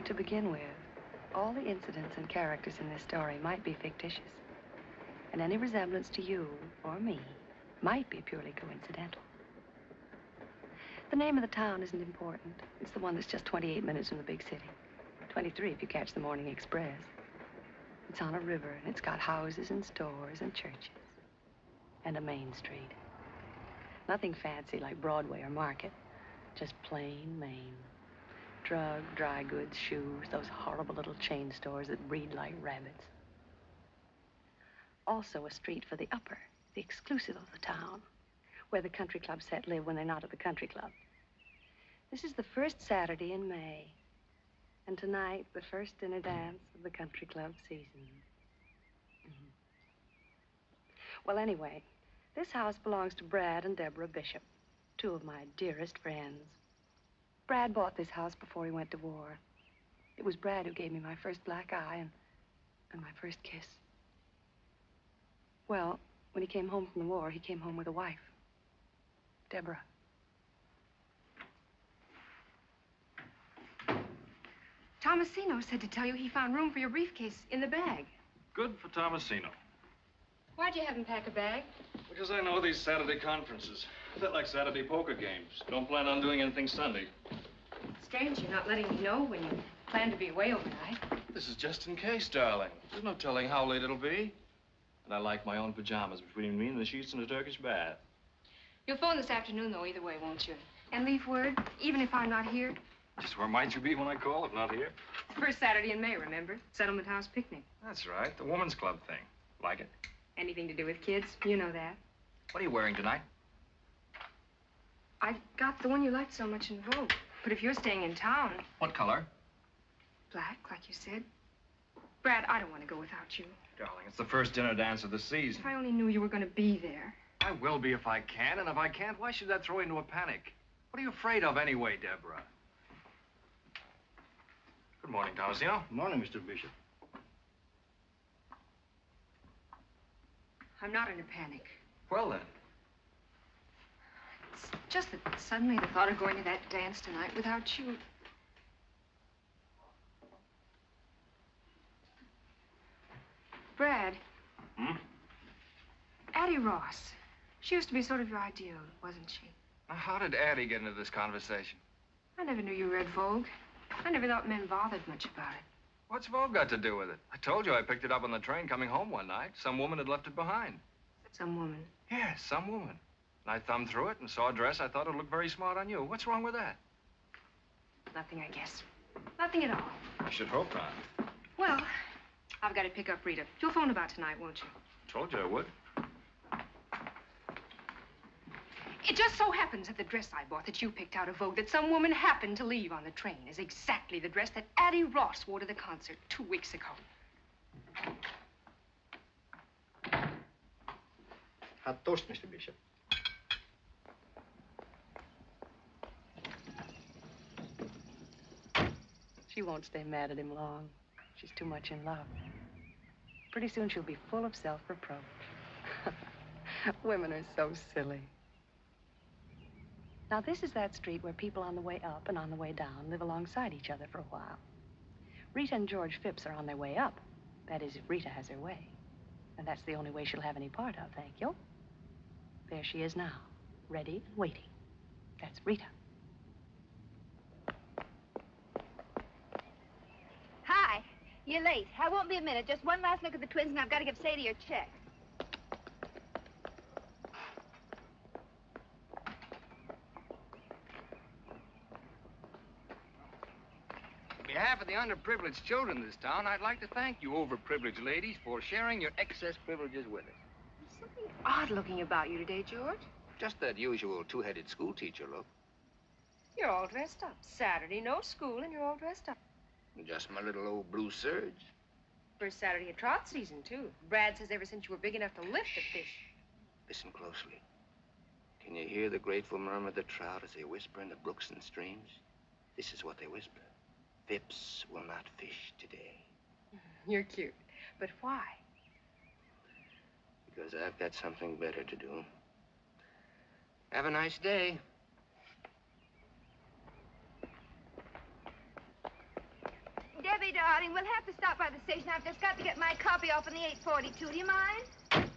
To begin with, all the incidents and characters in this story might be fictitious. And any resemblance to you or me might be purely coincidental. The name of the town isn't important. It's the one that's just 28 minutes from the big city. 23 if you catch the morning express. It's on a river, and it's got houses and stores and churches. And a main street. Nothing fancy like Broadway or Market. Just plain Maine. Drug, dry goods, shoes, those horrible little chain stores that breed like rabbits. Also a street for the upper, the exclusive of the town, where the country club set live when they're not at the country club. This is the first Saturday in May, and tonight, the first dinner dance of the country club season. Well, anyway, this house belongs to Brad and Deborah Bishop, two of my dearest friends. Brad bought this house before he went to war. It was Brad who gave me my first black eye and my first kiss. Well, when he came home from the war, he came home with a wife, Deborah. Tomasino said to tell you he found room for your briefcase in the bag. Good for Tomasino. Why'd you have him pack a bag? Because I know these Saturday conferences. They're like Saturday poker games. Don't plan on doing anything Sunday. Strange you're not letting me know when you plan to be away overnight. This is just in case, darling. There's no telling how late it'll be. And I like my own pajamas between me and the sheets in a Turkish bath. You'll phone this afternoon, though, either way, won't you? And leave word, even if I'm not here? Just where might you be when I call if not here? First Saturday in May, remember? Settlement House picnic. That's right, the women's club thing. Like it? Anything to do with kids, you know that. What are you wearing tonight? I got the one you liked so much in Vogue. But if you're staying in town... What color? Black, like you said. Brad, I don't want to go without you. Darling, it's the first dinner dance of the season. If I only knew you were going to be there. I will be if I can, and if I can't, why should that throw you into a panic? What are you afraid of anyway, Deborah? Good morning, Tomasino. Good morning, Mr. Bishop. I'm not in a panic. Well, then. It's just that suddenly the thought of going to that dance tonight without you... Brad. Hmm? Addie Ross. She used to be sort of your ideal, wasn't she? Now, how did Addie get into this conversation? I never knew you read Vogue. I never thought men bothered much about it. What's Vogue got to do with it? I told you I picked it up on the train coming home one night. Some woman had left it behind. Some woman? Yes, some woman. And I thumbed through it and saw a dress I thought would look very smart on you. What's wrong with that? Nothing, I guess. Nothing at all. I should hope not. Well, I've got to pick up Rita. You'll phone about tonight, won't you? Told you I would. It just so happens that the dress I bought that you picked out of Vogue that some woman happened to leave on the train is exactly the dress that Addie Ross wore to the concert 2 weeks ago. Hot toast, Mr. Bishop. She won't stay mad at him long. She's too much in love. Pretty soon she'll be full of self-reproach. Women are so silly. Now, this is that street where people on the way up and on the way down live alongside each other for a while. Rita and George Phipps are on their way up. That is, if Rita has her way. And that's the only way she'll have any part of, thank you. There she is now, ready and waiting. That's Rita. Hi. You're late. I won't be a minute. Just one last look at the twins, and I've got to give Sadie her check. On behalf of the underprivileged children in this town, I'd like to thank you overprivileged ladies for sharing your excess privileges with us. There's something odd-looking about you today, George. Just that usual two-headed schoolteacher look. You're all dressed up. Saturday, no school, and you're all dressed up. Just my little old blue serge. First Saturday of trout season, too. Brad says ever since you were big enough to lift a fish. Listen closely. Can you hear the grateful murmur of the trout as they whisper in the brooks and streams? This is what they whisper. Phipps will not fish today. You're cute. But why? Because I've got something better to do. Have a nice day. darling. We'll have to stop by the station. I've just got to get my copy off on the 842. Do you mind?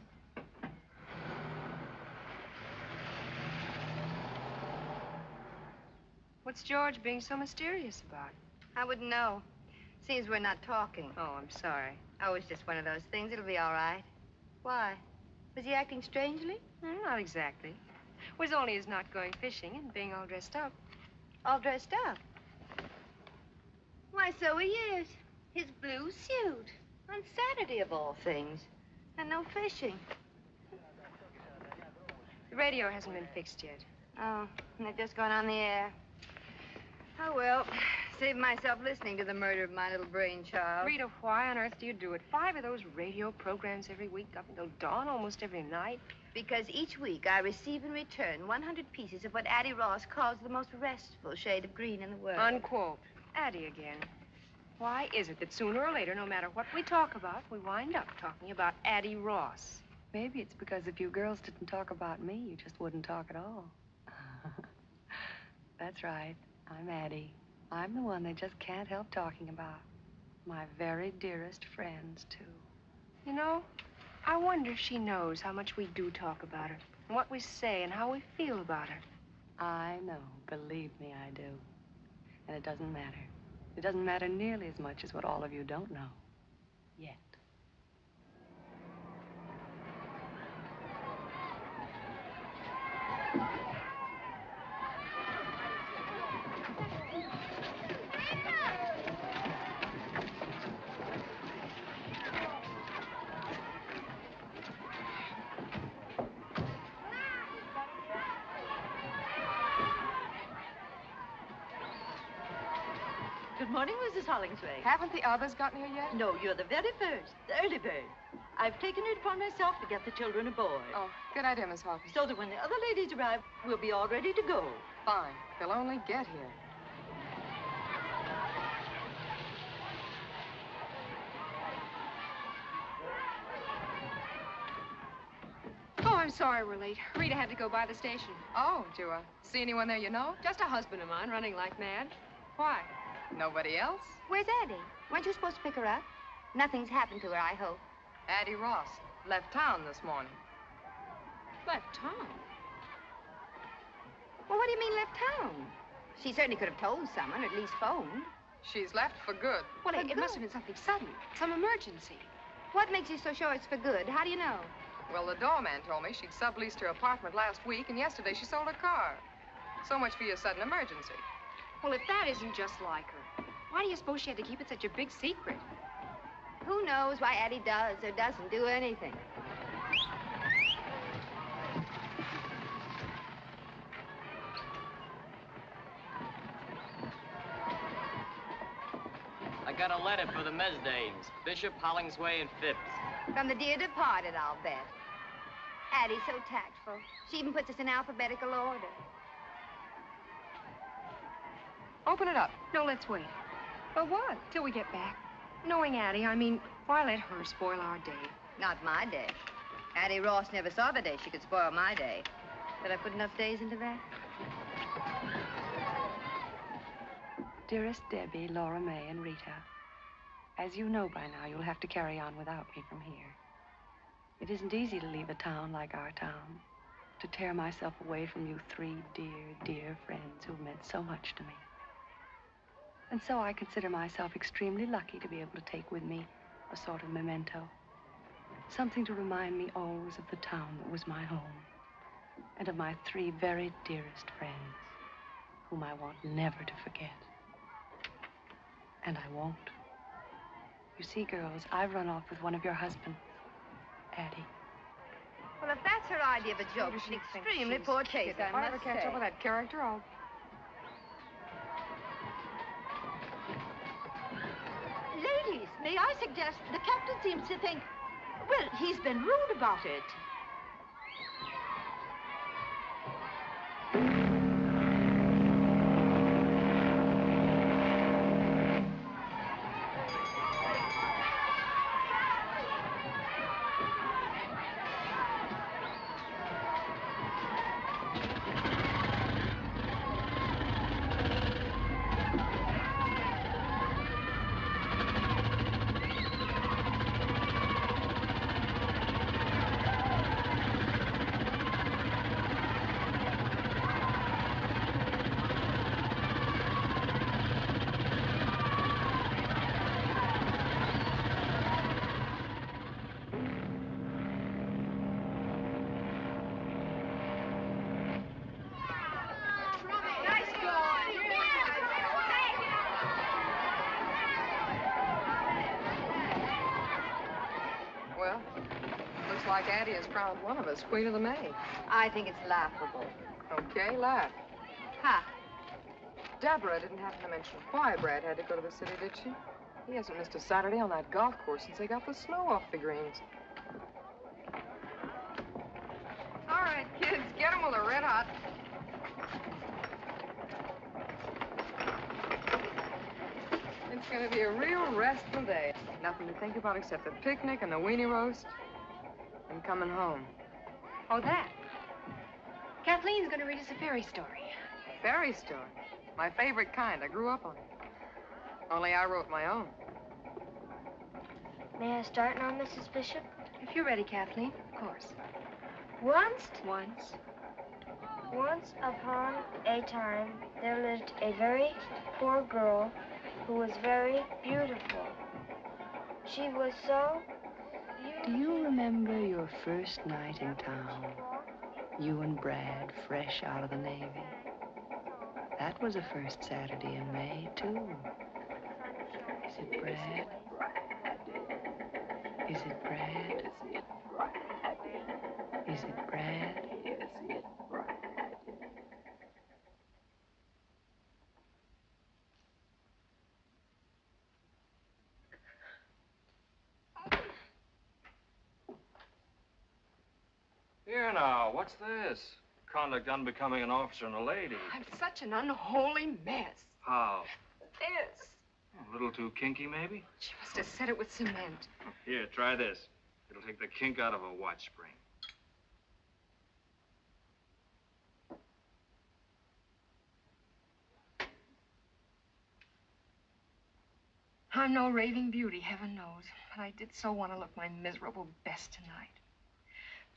What's George being so mysterious about? I wouldn't know. Seems we're not talking. Oh, I'm sorry. Oh, it's just one of those things. It'll be all right. Why? Was he acting strangely? Not exactly. It was only his not going fishing and being all dressed up. All dressed up? Why, so he is. His blue suit. On Saturday, of all things. And no fishing. The radio hasn't been fixed yet. Oh, and they've just gone on the air. Oh, well, saved myself listening to the murder of my little brainchild. Rita, why on earth do you do it? 5 of those radio programs every week up until dawn almost every night? Because each week I receive in return 100 pieces of what Addie Ross calls the most restful shade of green in the world. Unquote. Addie again. Why is it that sooner or later, no matter what we talk about, we wind up talking about Addie Ross? Maybe it's because if you girls didn't talk about me, you just wouldn't talk at all. That's right. I'm Addie. I'm the one they just can't help talking about. My very dearest friends, too. You know, I wonder if she knows how much we do talk about her, and what we say, and how we feel about her. I know. Believe me, I do. And it doesn't matter. It doesn't matter nearly as much as what all of you don't know. Yet. Good morning, Mrs. Hollingsworth. Haven't the others gotten here yet? No, you're the very first, the early bird. I've taken it upon myself to get the children aboard. Oh, good idea, Miss Hawkins. So that when the other ladies arrive, we'll be all ready to go. Fine. They'll only get here. Oh, I'm sorry we're late. Rita had to go by the station. Oh, do you see anyone there you know? Just a husband of mine running like mad. Why? Nobody else? Where's Addie? Weren't you supposed to pick her up? Nothing's happened to her, I hope. Addie Ross left town this morning. Left town? Well, what do you mean left town? She certainly could have told someone, or at least phoned. She's left for good. Well, For it good? must have been something sudden. Some emergency. What makes you so sure it's for good? How do you know? Well, the doorman told me she'd subleased her apartment last week, and yesterday she sold her car. So much for your sudden emergency. Well, if that isn't just like her, why do you suppose she had to keep it such a big secret? Who knows why Addie does or doesn't do anything? I got a letter for the Mesdames, Bishop, Hollingsway, and Phipps. From the dear departed, I'll bet. Addie's so tactful. She even puts us in alphabetical order. Open it up. No, let's wait. But what? Till we get back. Knowing Addie, I mean, why let her spoil our day? Not my day. Addie Ross never saw the day she could spoil my day. Did I put enough days into that? Dearest Debbie, Laura May, and Rita, as you know by now, you'll have to carry on without me from here. It isn't easy to leave a town like our town, to tear myself away from you 3 dear, dear friends who've meant so much to me. And so I consider myself extremely lucky to be able to take with me a sort of memento, something to remind me always of the town that was my home, and of my 3 very dearest friends, whom I want never to forget. And I won't. You see, girls, I've run off with one of your husbands, Addie. Well, if that's her idea of a joke, Maybe she's she thinks extremely she's poor kidding. taste, If I ever must catch say. up with that character, I'll... Ladies, may I suggest the captain seems to think, well, he's been rude about it. like Addie has crowned one of us Queen of the May. I think it's laughable. Okay, laugh. Ha! Deborah didn't happen to mention why Brad had to go to the city, did she? He hasn't missed a Saturday on that golf course since they got the snow off the greens. All right, kids, get them while they're red hot. It's going to be a real restful day. Nothing to think about except the picnic and the weenie roast and coming home. Oh, that. Kathleen's going to read us a fairy story. A fairy story. My favorite kind. I grew up on it. Only I wrote my own. May I start now, Mrs. Bishop? If you're ready, Kathleen, of course. Once upon a time, there lived a very poor girl who was very beautiful. She was so Do you remember your first night in town? You and Brad, fresh out of the Navy. That was a first Saturday in May, too. Is it Brad? Is it Brad? Is it Brad? Here now, what's this? Conduct unbecoming an officer and a lady. I'm such an unholy mess. How? This. A little too kinky, maybe? She must have set it with cement. Here, try this. It'll take the kink out of a watch spring. I'm no raving beauty, heaven knows, but I did so want to look my miserable best tonight.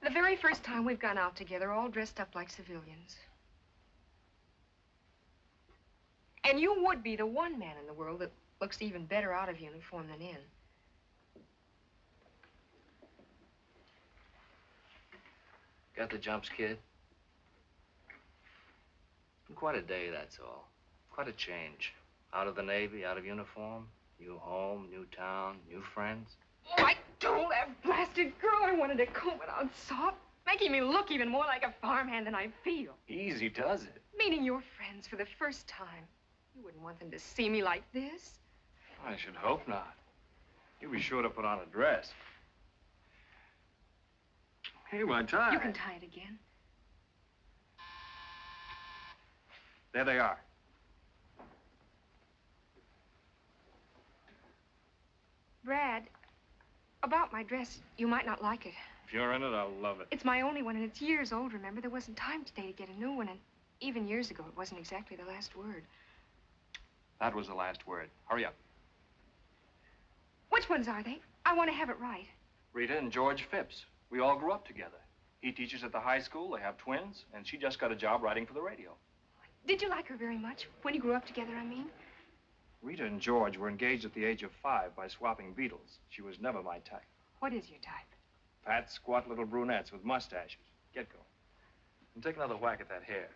The very first time we've gone out together, all dressed up like civilians. And you would be the one man in the world that looks even better out of uniform than in. Got the jumps, kid? Quite a day, that's all. Quite a change. Out of the Navy, out of uniform, new home, new town, new friends. Oh, I told that blasted girl I wanted to comb it out soft, making me look even more like a farmhand than I feel. Easy does it. Meeting your friends for the first time. You wouldn't want them to see me like this. I should hope not. You'll be sure to put on a dress. Hey, my tie. You can tie it again. There they are. Brad, about my dress, you might not like it. If you're in it, I'll love it. It's my only one, and it's years old, remember? There wasn't time today to get a new one, and even years ago, it wasn't exactly the last word. That was the last word. Hurry up. Which ones are they? I want to have it right. Rita and George Phipps. We all grew up together. He teaches at the high school. They have twins, and she just got a job writing for the radio. Did you like her very much? When you grew up together, I mean? Rita and George were engaged at the age of 5 by swapping beetles. She was never my type. What is your type? Fat, squat little brunettes with mustaches. Get going. And take another whack at that hair.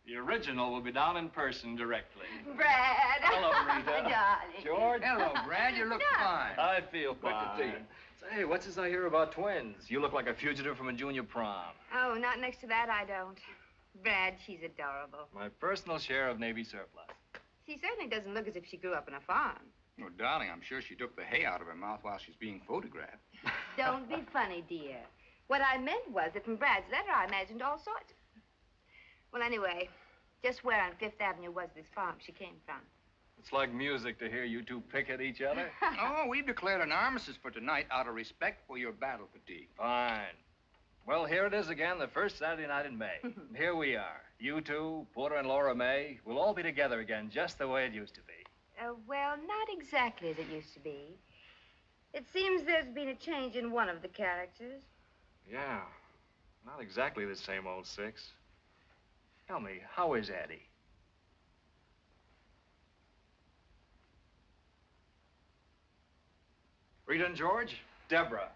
The original will be down in person directly. Brad. Hello, Rita. Darling. George. Hello, Brad. You look fine. I feel Good to fine. see you. Say, what's this I hear about twins? You look like a fugitive from a junior prom. Oh, not next to that, I don't. Brad, she's adorable. My personal share of Navy surplus. She certainly doesn't look as if she grew up on a farm. Oh, darling, I'm sure she took the hay out of her mouth while she's being photographed. Don't be funny, dear. What I meant was that from Brad's letter, I imagined all sorts. Well, anyway, just where on Fifth Avenue was this farm she came from? It's like music to hear you two pick at each other. Oh, we've declared an armistice for tonight out of respect for your battle fatigue. Fine. Well, here it is again, the first Saturday night in May. Here we are. You two, Porter and Laura May, we'll all be together again, just the way it used to be. Well, not exactly as it used to be. It seems there's been a change in one of the characters. Yeah, not exactly the same old six. Tell me, how is Addie? Rita and George, Deborah.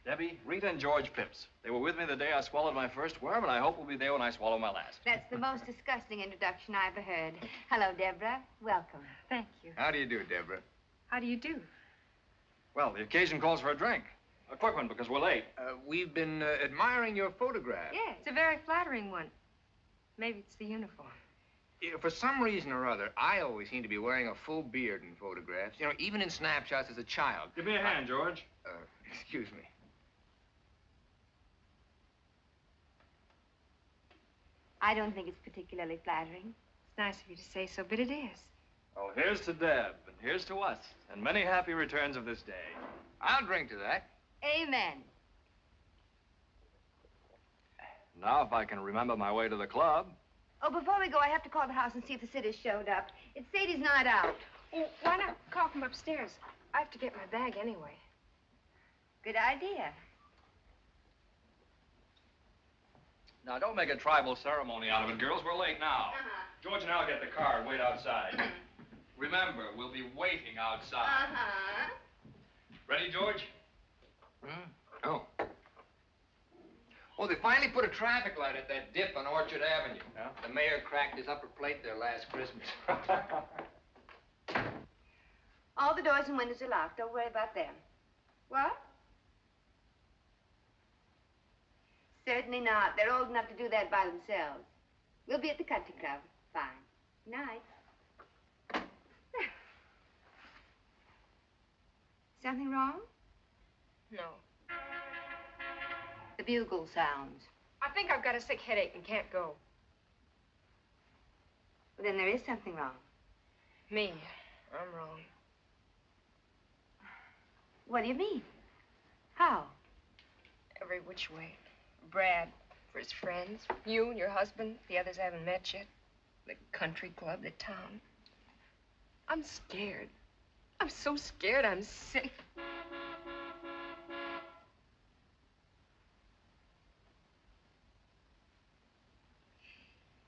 Debbie, Rita and George Phipps. They were with me the day I swallowed my first worm, and I hope will be there when I swallow my last. That's the most disgusting introduction I ever heard. Hello, Deborah. Welcome. Thank you. How do you do, Deborah? How do you do? Well, the occasion calls for a drink. A quick one, because we're late. We've been admiring your photograph. Yes, it's a very flattering one. Maybe it's the uniform. For some reason or other, I always seem to be wearing a full beard in photographs. You know, even in snapshots as a child. Give me a hand, George. Excuse me. I don't think it's particularly flattering. It's nice of you to say so, but it is. Well, here's to Deb, and here's to us, and many happy returns of this day. I'll drink to that. Amen. Now, if I can remember my way to the club. Oh, before we go, I have to call the house and see if the sitters showed up. It's Sadie's night out. Oh, why not call from upstairs? I have to get my bag anyway. Good idea. Now, don't make a tribal ceremony out of it, girls. We're late now. George and I'll get the car and wait outside. Remember, we'll be waiting outside. Ready, George? Oh. Oh, they finally put a traffic light at that dip on Orchard Avenue. Yeah? The mayor cracked his upper plate there last Christmas. All the doors and windows are locked. Don't worry about them. What? Certainly not. They're old enough to do that by themselves. We'll be at the country club. Fine. Night. Something wrong? No. The bugle sounds. I think I've got a sick headache and can't go. Well, then there is something wrong. Me. I'm wrong. What do you mean? How? Every which way. Brad, for his friends. You and your husband. The others haven't met yet. The country club, the town. I'm scared. I'm so scared I'm sick.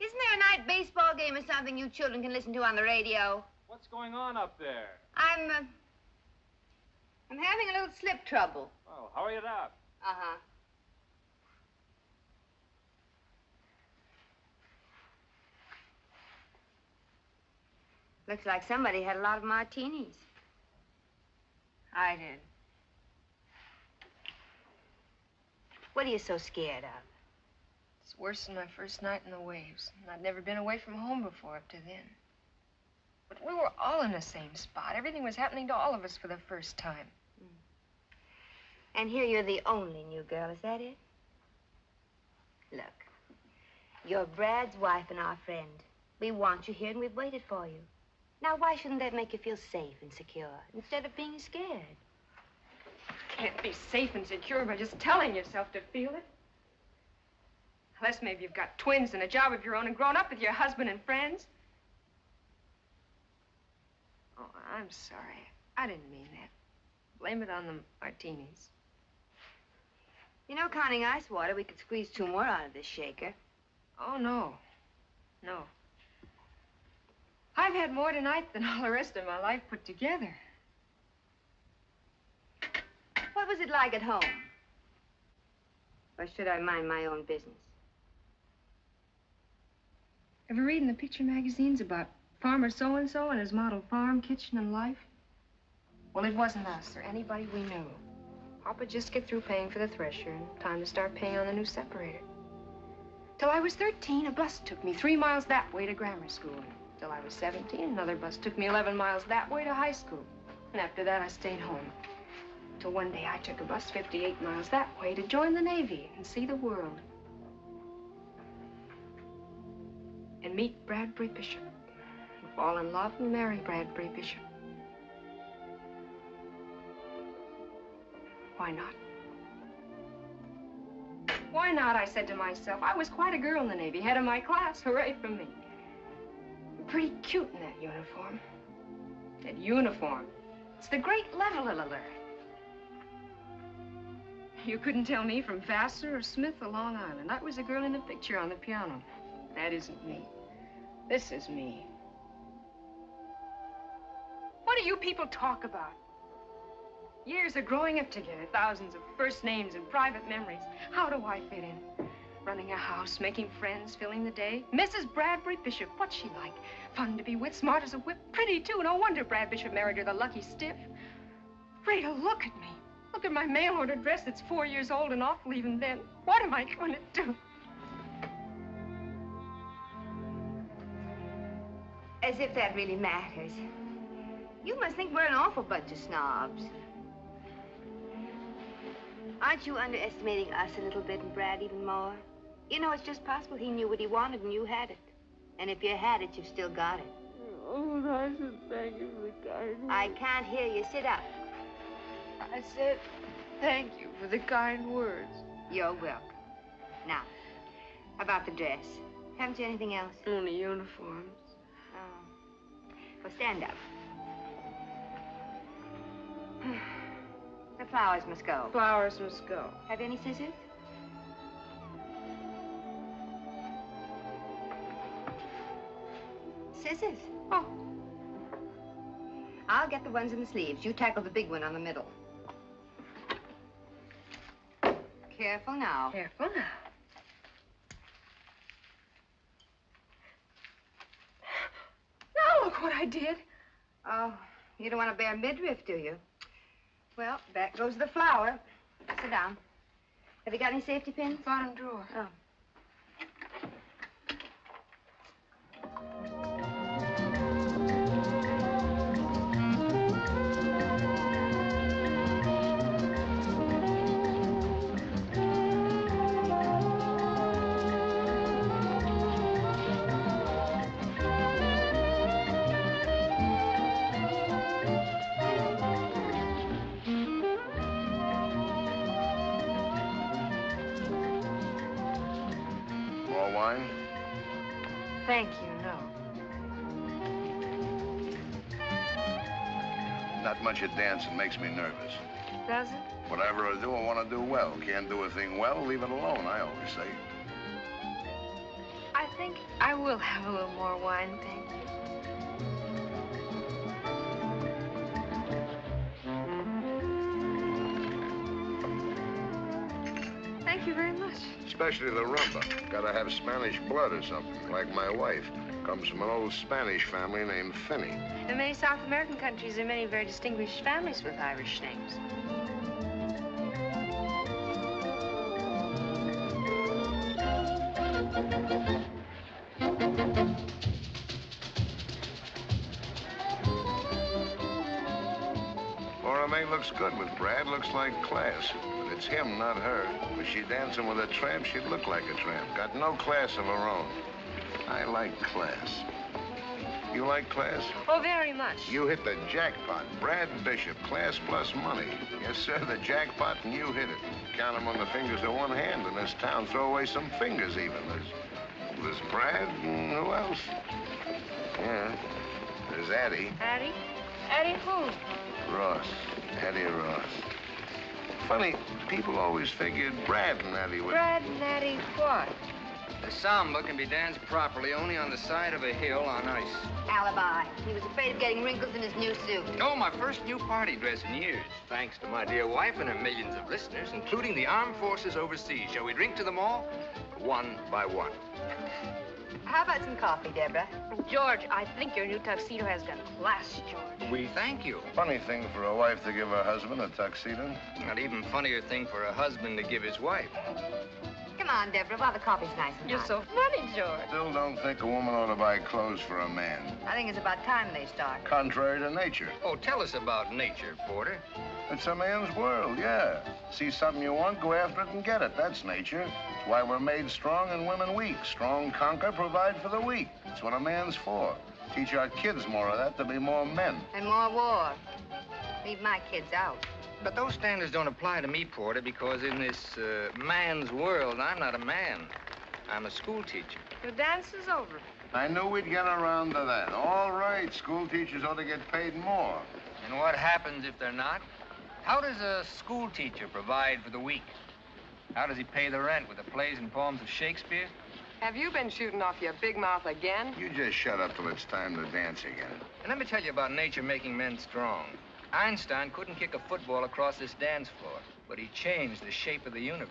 Isn't there a night baseball game or something you children can listen to on the radio? What's going on up there? I'm having a little slip trouble. Oh, hurry it up. Uh-huh. Looks like somebody had a lot of martinis. I did. What are you so scared of? It's worse than my first night in the waves. And I'd never been away from home before up to then. But we were all in the same spot. Everything was happening to all of us for the first time. And here you're the only new girl, is that it? Look, you're Brad's wife and our friend. We want you here and we've waited for you. Now, why shouldn't that make you feel safe and secure instead of being scared? Can't be safe and secure by just telling yourself to feel it. Unless maybe you've got twins and a job of your own and grown up with your husband and friends. Oh, I'm sorry. I didn't mean that. Blame it on the martinis. You know, counting ice water, we could squeeze 2 more out of this shaker. Oh, no. No. I've had more tonight than all the rest of my life put together. What was it like at home? Or should I mind my own business? Ever read in the picture magazines about Farmer so-and-so and his model farm, kitchen, and life? Well, it wasn't us or anybody we knew. Papa just get through paying for the thresher and time to start paying on the new separator. Till I was 13, a bus took me 3 miles that way to grammar school. Till I was 17, another bus took me 11 miles that way to high school. And after that, I stayed home. Till one day, I took a bus 58 miles that way to join the Navy and see the world. And meet Bradbury Bishop. And fall in love and marry Bradbury Bishop. Why not? Why not, I said to myself. I was quite a girl in the Navy, head of my class. Hooray for me. Pretty cute in that uniform. That uniform. It's the great leveler. You couldn't tell me from Vassar or Smith or Long Island. I was a girl in the picture on the piano. That isn't me. This is me. What do you people talk about? Years of growing up together, thousands of first names and private memories. How do I fit in? Running a house, making friends, filling the day. Mrs. Bradbury Bishop, what's she like? Fun to be with, smart as a whip, pretty too. No wonder Brad Bishop married her, the lucky stiff. Rita, look at me. Look at my mail-order dress that's 4 years old and awful even then. What am I going to do? As if that really matters. You must think we're an awful bunch of snobs. Aren't you underestimating us a little bit and Brad even more? You know, it's just possible he knew what he wanted and you had it. And if you had it, you've still got it. Oh, I should thank you for the kind words. I can't hear you. Sit up. I said thank you for the kind words. You're welcome. Now, about the dress. Haven't you anything else? Only uniforms. Oh. Well, stand up. The flowers must go. Flowers must go. Have you any scissors? Scissors? Oh. I'll get the ones in the sleeves. You tackle the big one on the middle. Careful now. Careful now. Now look what I did. Oh, you don't want to bear midriff, do you? Well, back goes the flower. Sit down. Have you got any safety pins? Bottom drawer. Oh. Thank you, no. Not much at dancing makes me nervous. Does it? Whatever I do, I want to do well. Can't do a thing well, leave it alone, I always say. I think I will have a little more wine, thank you. Thank you very much. Especially the rumba. Gotta have Spanish blood or something, like my wife. Comes from an old Spanish family named Finney. In many South American countries, there are many very distinguished families with Irish names. Laura May looks good with Brad, looks like class. But it's him, not her. Was she dancing with a tramp, she'd look like a tramp. Got no class of her own. I like class. You like class? Oh, very much. You hit the jackpot. Brad Bishop, class plus money. Yes, sir, the jackpot, and you hit it. Count them on the fingers of one hand in this town. Throw away some fingers, even. There's Brad, and who else? Yeah, there's Addie. Addie? Addie who? Ross. Addie Ross. Funny, people always figured Brad and Addie would... Brad and Addie what? The samba can be danced properly only on the side of a hill on ice. Alibi. He was afraid of getting wrinkles in his new suit. Oh, my first new party dress in years. Thanks to my dear wife and her millions of listeners, including the armed forces overseas. Shall we drink to them all? One by one. How about some coffee, Deborah? George, I think your new tuxedo has got class, George. We thank you. Funny thing for a wife to give her husband a tuxedo. Not even funnier thing for a husband to give his wife. Come on, Deborah, while the coffee's nice and You're hot. so funny, George. Still don't think a woman ought to buy clothes for a man. I think it's about time they start. Contrary to nature. Oh, tell us about nature, Porter. It's a man's world, yeah. See something you want, go after it and get it. That's nature. It's why we're made strong and women weak. Strong conquer, provide for the weak. That's what a man's for. Teach our kids more of that to be more men. And more war. Leave my kids out. But those standards don't apply to me, Porter, because in this man's world, I'm not a man. I'm a school teacher. Your dance is over. I knew we'd get around to that. All right, school teachers ought to get paid more. And what happens if they're not? How does a school teacher provide for the weak? How does he pay the rent with the plays and poems of Shakespeare? Have you been shooting off your big mouth again? You just shut up till it's time to dance again. And let me tell you about nature making men strong. Einstein couldn't kick a football across this dance floor, but he changed the shape of the universe.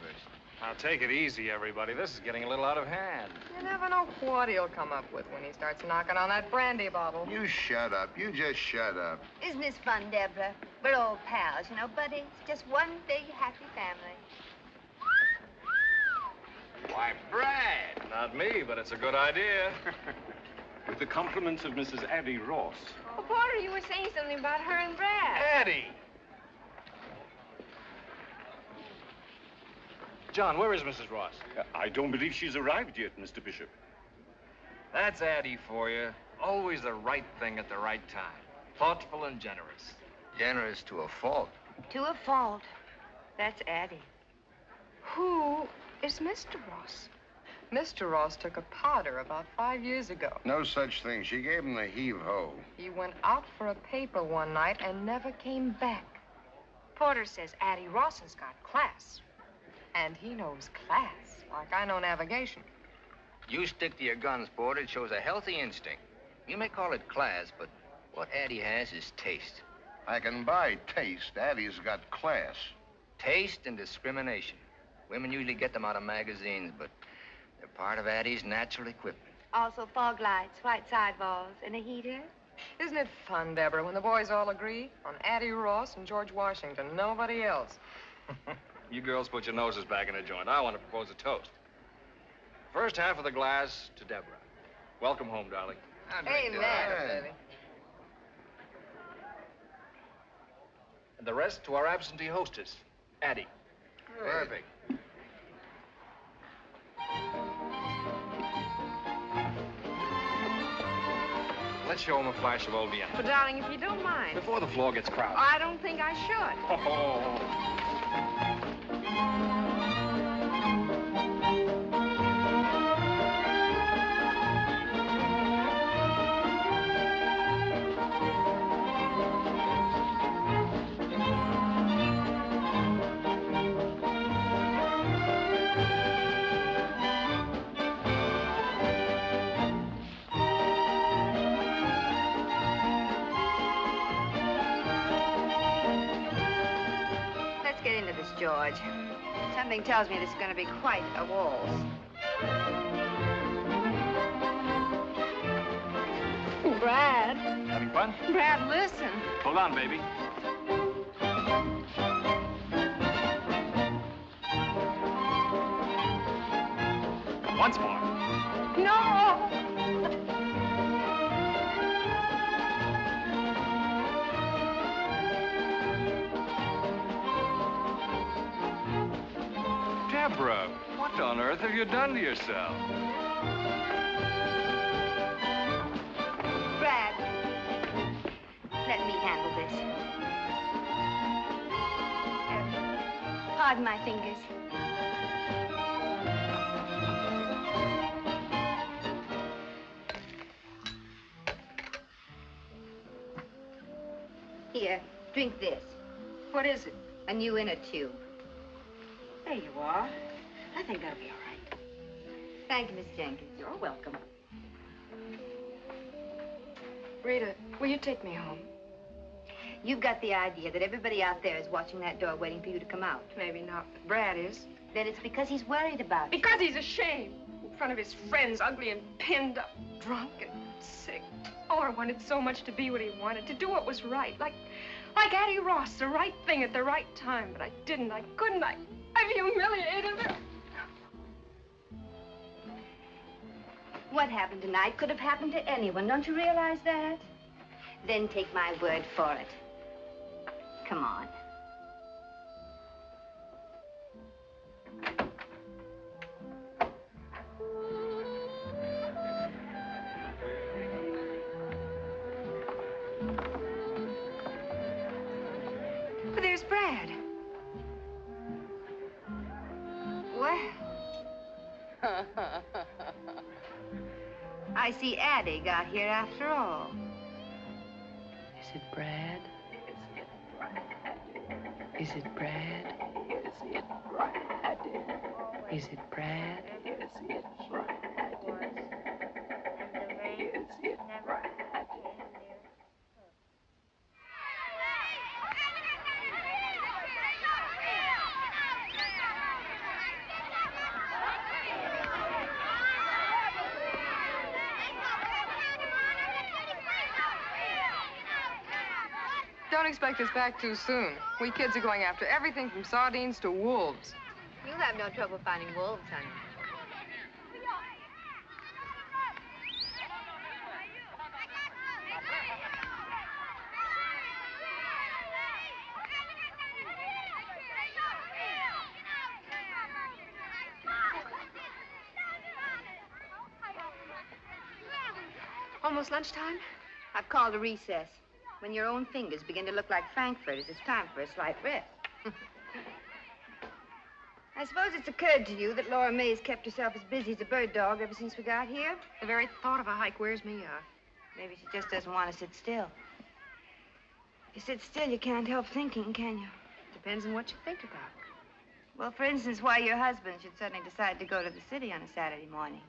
Now, take it easy, everybody. This is getting a little out of hand. You never know what he'll come up with when he starts knocking on that brandy bottle. You shut up. You just shut up. Isn't this fun, Deborah? We're old pals, you know, buddy. It's just one big happy family. Why, Brad. Not me, but it's a good idea. With the compliments of Mrs. Addie Ross. Oh, Porter, you were saying something about her and Brad. Addie! John, where is Mrs. Ross? I don't believe she's arrived yet, Mr. Bishop. That's Addie for you. Always the right thing at the right time. Thoughtful and generous. Generous to a fault. To a fault. That's Addie. Who is Mr. Ross? Mr. Ross took a powder about 5 years ago. No such thing. She gave him the heave-ho. He went out for a paper one night and never came back. Porter says Addie Ross has got class. And he knows class, like I know navigation. You stick to your guns, Porter. It shows a healthy instinct. You may call it class, but what Addie has is taste. I can buy taste. Addie's got class. Taste and discrimination. Women usually get them out of magazines, but they're part of Addie's natural equipment. Also fog lights, white sidewalls, and a heater. Isn't it fun, Deborah, when the boys all agree on Addie Ross and George Washington, nobody else? You girls put your noses back in a joint. I want to propose a toast. First half of the glass to Deborah. Welcome home, darling. Amen, baby. And the rest to our absentee hostess, Addie. Perfect. Let's show him a flash of old Vienna. But, darling, if you don't mind. Before the floor gets crowded. I don't think I should. Oh. Let's get into this, George. Something tells me this is going to be quite a waltz. Brad. Having fun? Brad, listen. Hold on, baby. Once more. No! Deborah, what on earth have you done to yourself? Brad, let me handle this. Pardon my fingers. Here, drink this. What is it? A new inner tube. There you are. I think that'll be all right. Thank you, Miss Jenkins. You're welcome. Rita, will you take me home? You've got the idea that everybody out there is watching that door waiting for you to come out. Maybe not, but Brad is. Then it's because he's worried about you. Because he's ashamed. In front of his friends, ugly and pinned up, drunk and sick. Oh, I wanted so much to be what he wanted, to do what was right. Like Addie Ross, the right thing at the right time. But I didn't, I couldn't, I've humiliated her. What happened tonight could have happened to anyone. Don't you realize that? Then take my word for it. Come on. But there's Brad. Well. I see Addie got here after all. Is it Brad? Is it Brad? Is it Brad? Is it Brad? Is it Brad? Is it Brad? expect us back too soon. We kids are going after everything from sardines to wolves. You'll have no trouble finding wolves, honey. Almost lunchtime? I've called a recess. When your own fingers begin to look like frankfurters, it's time for a slight rest. I suppose it's occurred to you that Laura May's kept herself as busy as a bird dog ever since we got here? The very thought of a hike wears me out. Maybe she just doesn't want to sit still. If you sit still, you can't help thinking, can you? Depends on what you think about. Well, for instance, why your husband should suddenly decide to go to the city on a Saturday morning.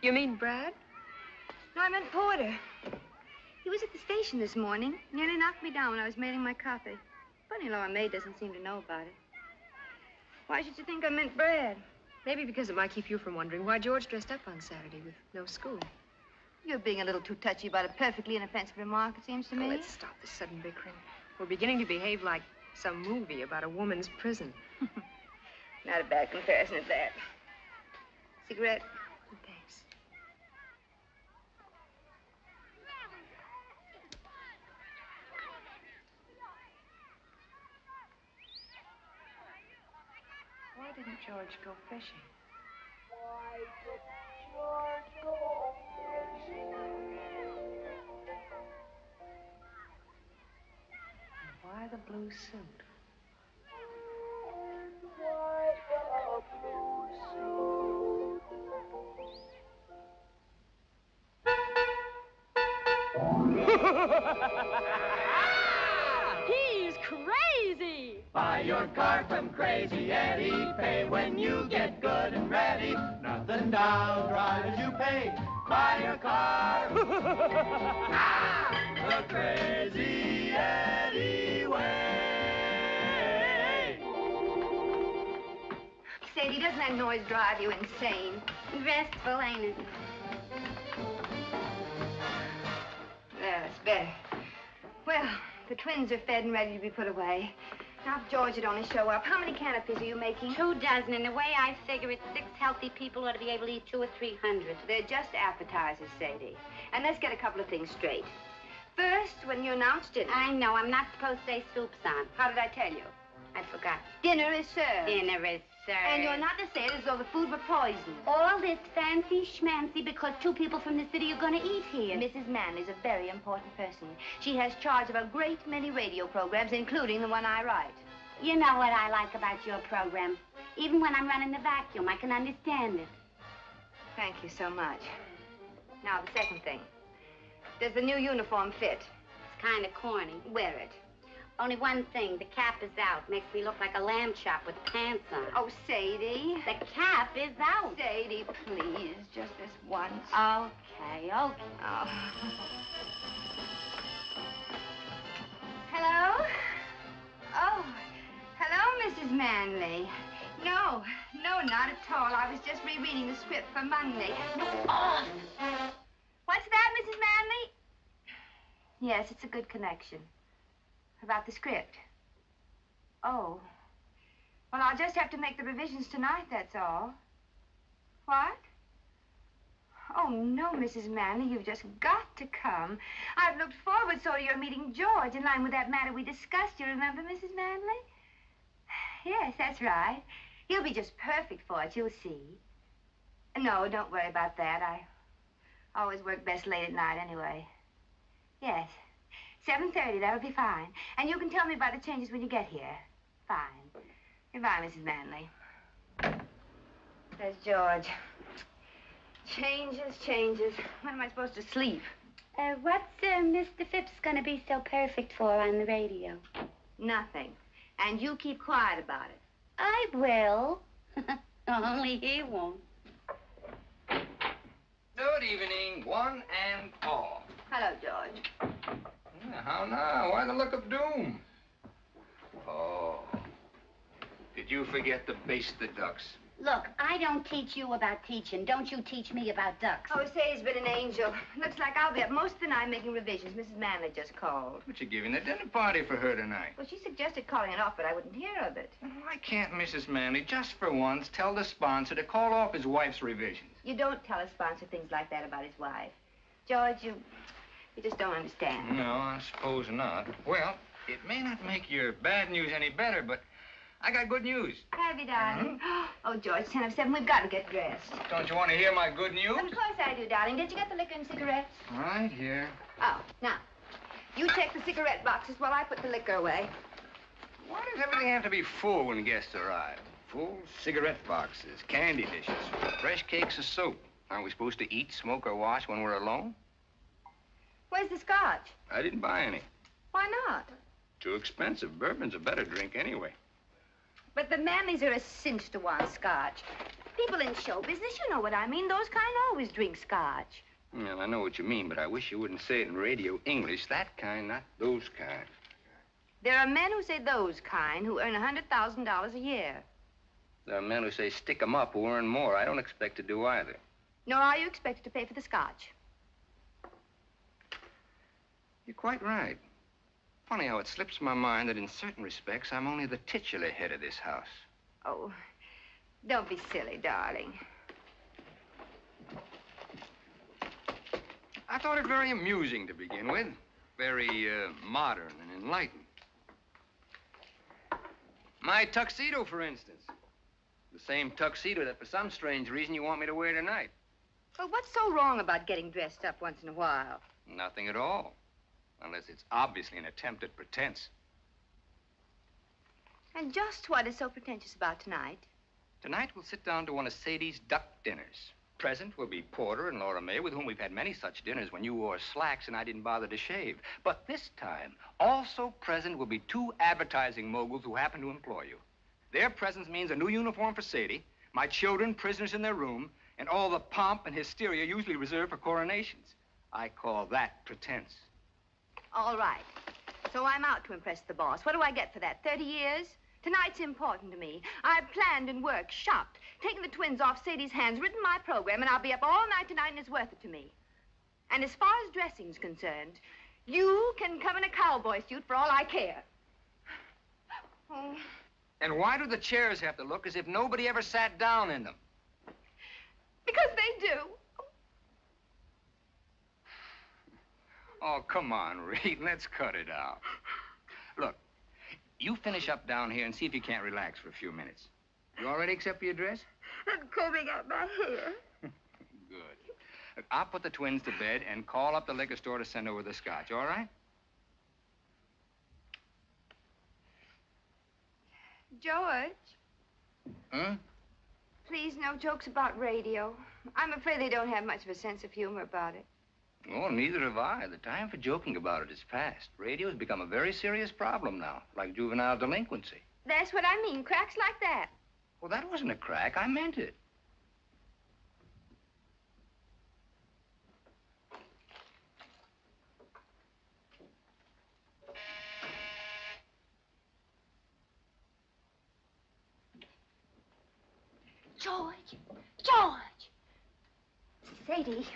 You mean Brad? No, I meant Porter. He was at the station this morning. Nearly knocked me down when I was mailing my copy. Funny Laura May doesn't seem to know about it. Why should you think I meant Brad? Maybe because it might keep you from wondering why George dressed up on Saturday with no school. You're being a little too touchy about a perfectly inoffensive remark, it seems to me. Let's stop this sudden bickering. We're beginning to behave like some movie about a woman's prison. Not a bad comparison at that. Cigarette? Thanks. Why didn't George go fishing? Why didn't George go fishing? And why the blue suit? Why the blue suit? He's crazy! Buy your car from Crazy Eddie. Pay when you get good and ready. Nothing down, drive as you pay. Buy your car. The Crazy Eddie way. Sadie, doesn't that noise drive you insane? Restful, ain't it? There, that's better. Well, the twins are fed and ready to be put away. Now, if George would only show up, how many canopies are you making? 2 dozen, and the way I figure it, 6 healthy people ought to be able to eat 200 or 300. They're just appetizers, Sadie. And let's get a couple of things straight. First, when you announced dinner... I know, I'm not supposed to say soup's on. How did I tell you? I forgot. Dinner is served. Dinner is served. And you're not to say it as though the food were poisoned. All this fancy schmancy because 2 people from the city are going to eat here. Mrs. Manley's a very important person. She has charge of a great many radio programs, including the one I write. You know what I like about your program. Even when I'm running the vacuum, I can understand it. Thank you so much. Now, the second thing. Does the new uniform fit? It's kind of corny. Wear it. Only one thing, the cap is out. Makes me look like a lamb chop with pants on. Oh, Sadie. The cap is out. Sadie, please, just this once. Okay. Oh. Hello? Oh, hello, Mrs. Manley. No, not at all. I was just rereading the script for Monday. Oh. What's that, Mrs. Manley? Yes, it's a good connection. About the script. Oh. Well, I'll just have to make the revisions tonight, that's all. What? Oh, no, Mrs. Manley, you've just got to come. I've looked forward so to your meeting George in line with that matter we discussed. You remember, Mrs. Manley? Yes, that's right. He'll be just perfect for it, you'll see. No, don't worry about that. I always work best late at night anyway. Yes. 7:30, that'll be fine. And you can tell me about the changes when you get here. Fine. Goodbye, Mrs. Manley. There's George. Changes. When am I supposed to sleep? What's Mr. Phipps gonna be so perfect for on the radio? Nothing. And you keep quiet about it. I will. Only he won't. Good evening, one and all. Hello, George. Yeah, how now? Why the look of doom? Oh. Did you forget to baste the ducks? Look, I don't teach you about teaching. Don't you teach me about ducks. Oh, Sadie's been an angel. Looks like I'll be up most of the night making revisions. Mrs. Manley just called. But you're giving a dinner party for her tonight. Well, she suggested calling it off, but I wouldn't hear of it. Why can't Mrs. Manley, just for once, tell the sponsor to call off his wife's revisions? You don't tell a sponsor things like that about his wife. George, you just don't understand. No, I suppose not. Well, it may not make your bad news any better, but I got good news. Have you, darling? Oh, George, 10 of 7, we've got to get dressed. Don't you want to hear my good news? Of course I do, darling. Did you get the liquor and cigarettes? Right here. Oh, now, you check the cigarette boxes while I put the liquor away. Why does everything have to be full when guests arrive? Full cigarette boxes, candy dishes, fresh cakes of soap. Aren't we supposed to eat, smoke, or wash when we're alone? Where's the scotch? I didn't buy any. Why not? Too expensive. Bourbon's a better drink anyway. But the Manleys are a cinch to want scotch. People in show business, you know what I mean. Those kind always drink scotch. Well, I know what you mean, but I wish you wouldn't say it in radio English. That kind, not those kind. There are men who say those kind who earn $100,000 a year. There are men who say stick 'em up who earn more. I don't expect to do either. Nor are you expected to pay for the scotch. You're quite right. Funny how it slips my mind that in certain respects, I'm only the titular head of this house. Oh, don't be silly, darling. I thought it very amusing to begin with. Very modern and enlightened. My tuxedo, for instance. The same tuxedo that for some strange reason you want me to wear tonight. Well, what's so wrong about getting dressed up once in a while? Nothing at all. Unless it's obviously an attempt at pretense. And just what is so pretentious about tonight? Tonight we'll sit down to one of Sadie's duck dinners. Present will be Porter and Laura May, with whom we've had many such dinners when you wore slacks and I didn't bother to shave. But this time, also present will be 2 advertising moguls who happen to employ you. Their presence means a new uniform for Sadie, my children prisoners in their room, and all the pomp and hysteria usually reserved for coronations. I call that pretense. All right. So I'm out to impress the boss. What do I get for that? 30 years? Tonight's important to me. I've planned and worked, shopped, taken the twins off Sadie's hands, written my program, and I'll be up all night tonight, and it's worth it to me. And as far as dressing's concerned, you can come in a cowboy suit for all I care. Oh. And why do the chairs have to look as if nobody ever sat down in them? Because they do. Oh, come on, Reed. Let's cut it out. Look, you finish up down here and see if you can't relax for a few minutes. You all ready except for your dress? I'm combing out my hair. Good. Look, I'll put the twins to bed and call up the liquor store to send over the scotch, all right? George. Huh? Please, no jokes about radio. I'm afraid they don't have much of a sense of humor about it. Oh, neither have I. The time for joking about it is past. Radio has become a very serious problem now, like juvenile delinquency. That's what I mean, cracks like that. Well, that wasn't a crack. I meant it. George! George! Sadie,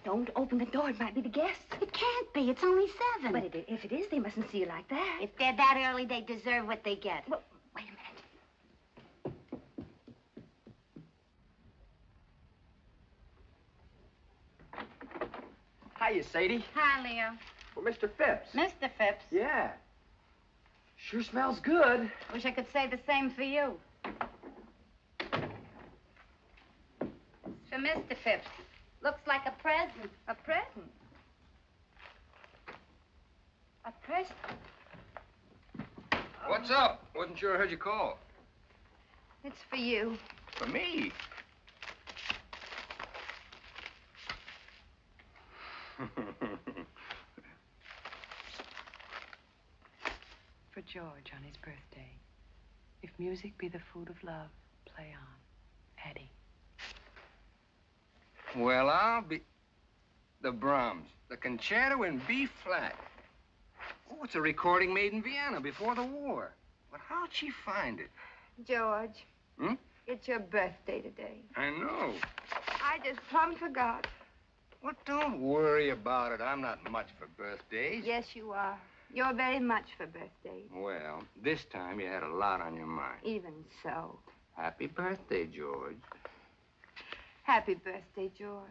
don't open the door. It might be the guests. It can't be. It's only 7. But if it is, they mustn't see you like that. If they're that early, they deserve what they get. Well, wait a minute. Hiya, Sadie. Hi, Leo. Well, Mr. Phipps. Mr. Phipps. Yeah. Sure smells good. Wish I could say the same for you. It's for Mr. Phipps. Looks like a present. A present? A present? What's up? Wasn't sure I heard you call. It's for you. For me? For George on his birthday. If music be the food of love, play on. Addie. Well, I'll be... The Brahms. The concerto in B flat. Oh, it's a recording made in Vienna before the war. But how'd she find it? George. Hmm? It's your birthday today. I know. I just plumb forgot. Well, don't worry about it. I'm not much for birthdays. Yes, you are. You're very much for birthdays. Well, this time you had a lot on your mind. Even so. Happy birthday, George. Happy birthday, George.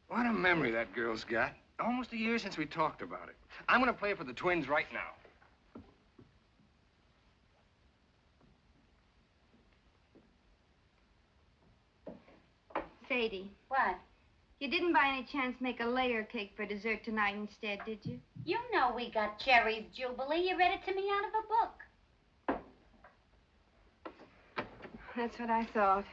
What a memory that girl's got. Almost a year since we talked about it. I'm going to play for the Twins right now. Sadie. What? You didn't by any chance make a layer cake for dessert tonight instead, did you? You know we got Cherry's Jubilee. You read it to me out of a book. That's what I thought.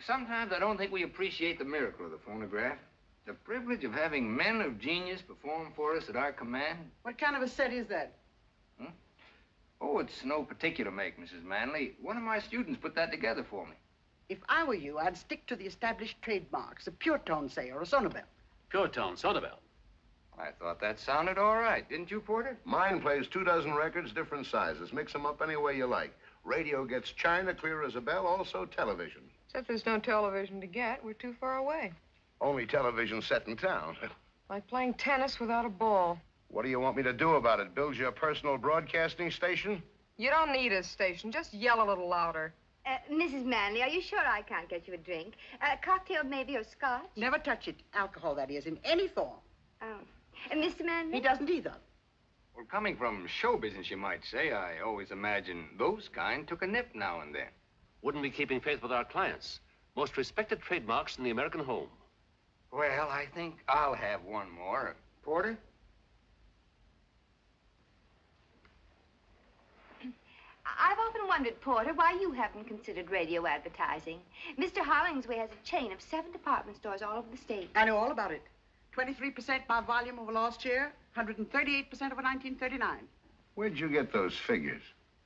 Sometimes I don't think we appreciate the miracle of the phonograph. The privilege of having men of genius perform for us at our command. What kind of a set is that? Oh, it's no particular make, Mrs. Manley. One of my students put that together for me. If I were you, I'd stick to the established trademarks, a pure tone, say, or a sonobel. Pure tone, sonobel. I thought that sounded all right. Didn't you, Porter? Mine plays 24 records, different sizes. Mix them up any way you like. Radio gets china, clear as a bell, also television. Except there's no television to get. We're too far away. Only television set in town. Like playing tennis without a ball. What do you want me to do about it? Build you a personal broadcasting station? You don't need a station. Just yell a little louder. Mrs. Manley, are you sure I can't get you a drink? A cocktail maybe, or scotch? Never touch it. Alcohol, that is, in any form. Oh. Mr. Manley? He doesn't either. Well, coming from show business, you might say, I always imagine those kind took a nip now and then. Wouldn't be keeping faith with our clients. Most respected trademarks in the American home. Well, I think I'll have one more. Porter? I've often wondered, Porter, why you haven't considered radio advertising. Mr. Hollingsway has a chain of 7 department stores all over the state. I know all about it. 23% by volume over last year, 138% over 1939. Where'd you get those figures?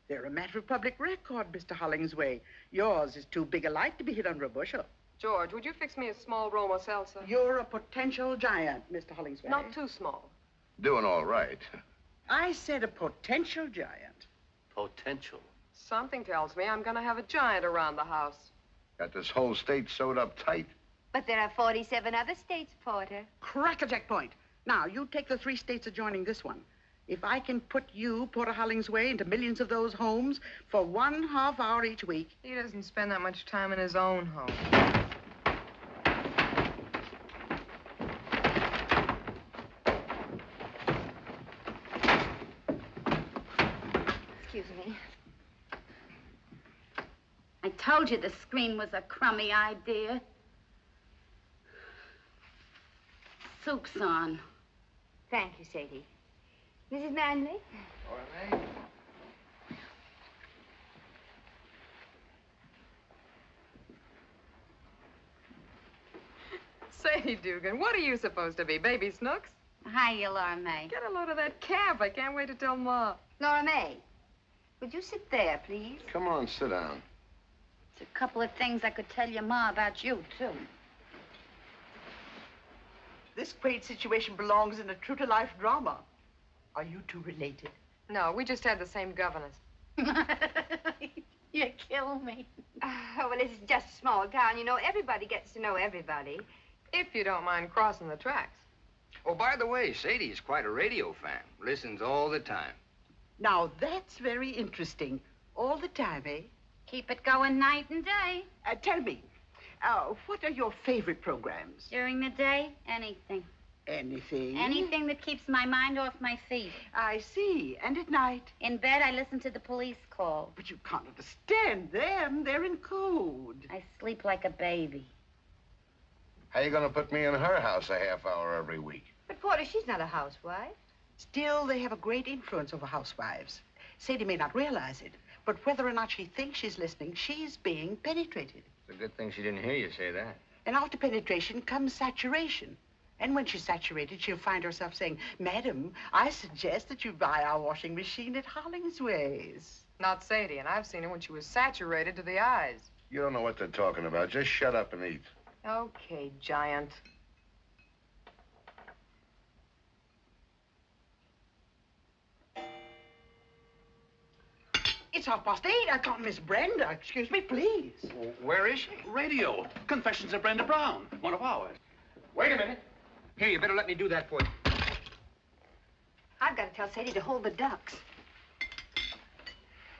They're a matter of public record, Mr. Hollingsway. Yours is too big a light to be hid under a bushel. George, would you fix me a small Roma salsa? You're a potential giant, Mr. Hollingsway. Not too small. Doing all right. I said a potential giant. Potential. Something tells me I'm going to have a giant around the house. Got this whole state sewed up tight. But there are 47 other states, Porter. Crackerjack point. Now, you take the 3 states adjoining this one. If I can put you, Porter Hollingsway, into millions of those homes for 1/2 hour each week. He doesn't spend that much time in his own home. Excuse me. I told you the screen was a crummy idea. Soup's on. Thank you, Sadie. Mrs. Manley? All right. Say, Dugan, what are you supposed to be, Baby Snooks? Hiya, Laura May. Get a load of that calf. I can't wait to tell Ma. Laura May, would you sit there, please? Come on, sit down. There's a couple of things I could tell your Ma about you, too. This quaint situation belongs in a true-to-life drama. Are you two related? No, we just had the same governess. You kill me. Oh, well, it's just a small town. You know, everybody gets to know everybody. If you don't mind crossing the tracks. Oh, by the way, Sadie's quite a radio fan. Listens all the time. Now, that's very interesting. All the time, eh? Keep it going night and day. Tell me, what are your favorite programs? During the day, anything. Anything? Anything that keeps my mind off my feet. I see. And at night? In bed, I listen to the police call. But you can't understand them. They're in code. I sleep like a baby. How you gonna put me in her house a half hour every week? But, Porter, she's not a housewife. Still, they have a great influence over housewives. Sadie may not realize it, but whether or not she thinks she's listening, she's being penetrated. It's a good thing she didn't hear you say that. And after penetration comes saturation. And when she's saturated, she'll find herself saying, Madam, I suggest that you buy our washing machine at Hollingsway's. Not Sadie, and I've seen her when she was saturated to the eyes. You don't know what they're talking about. Just shut up and eat. Okay, Giant. It's 8:30. I can't miss Brenda. Excuse me, please. Where is she? Radio. Confessions of Brenda Brown. One of ours. Wait a minute. Here, you better let me do that for you. I've got to tell Sadie to hold the ducks.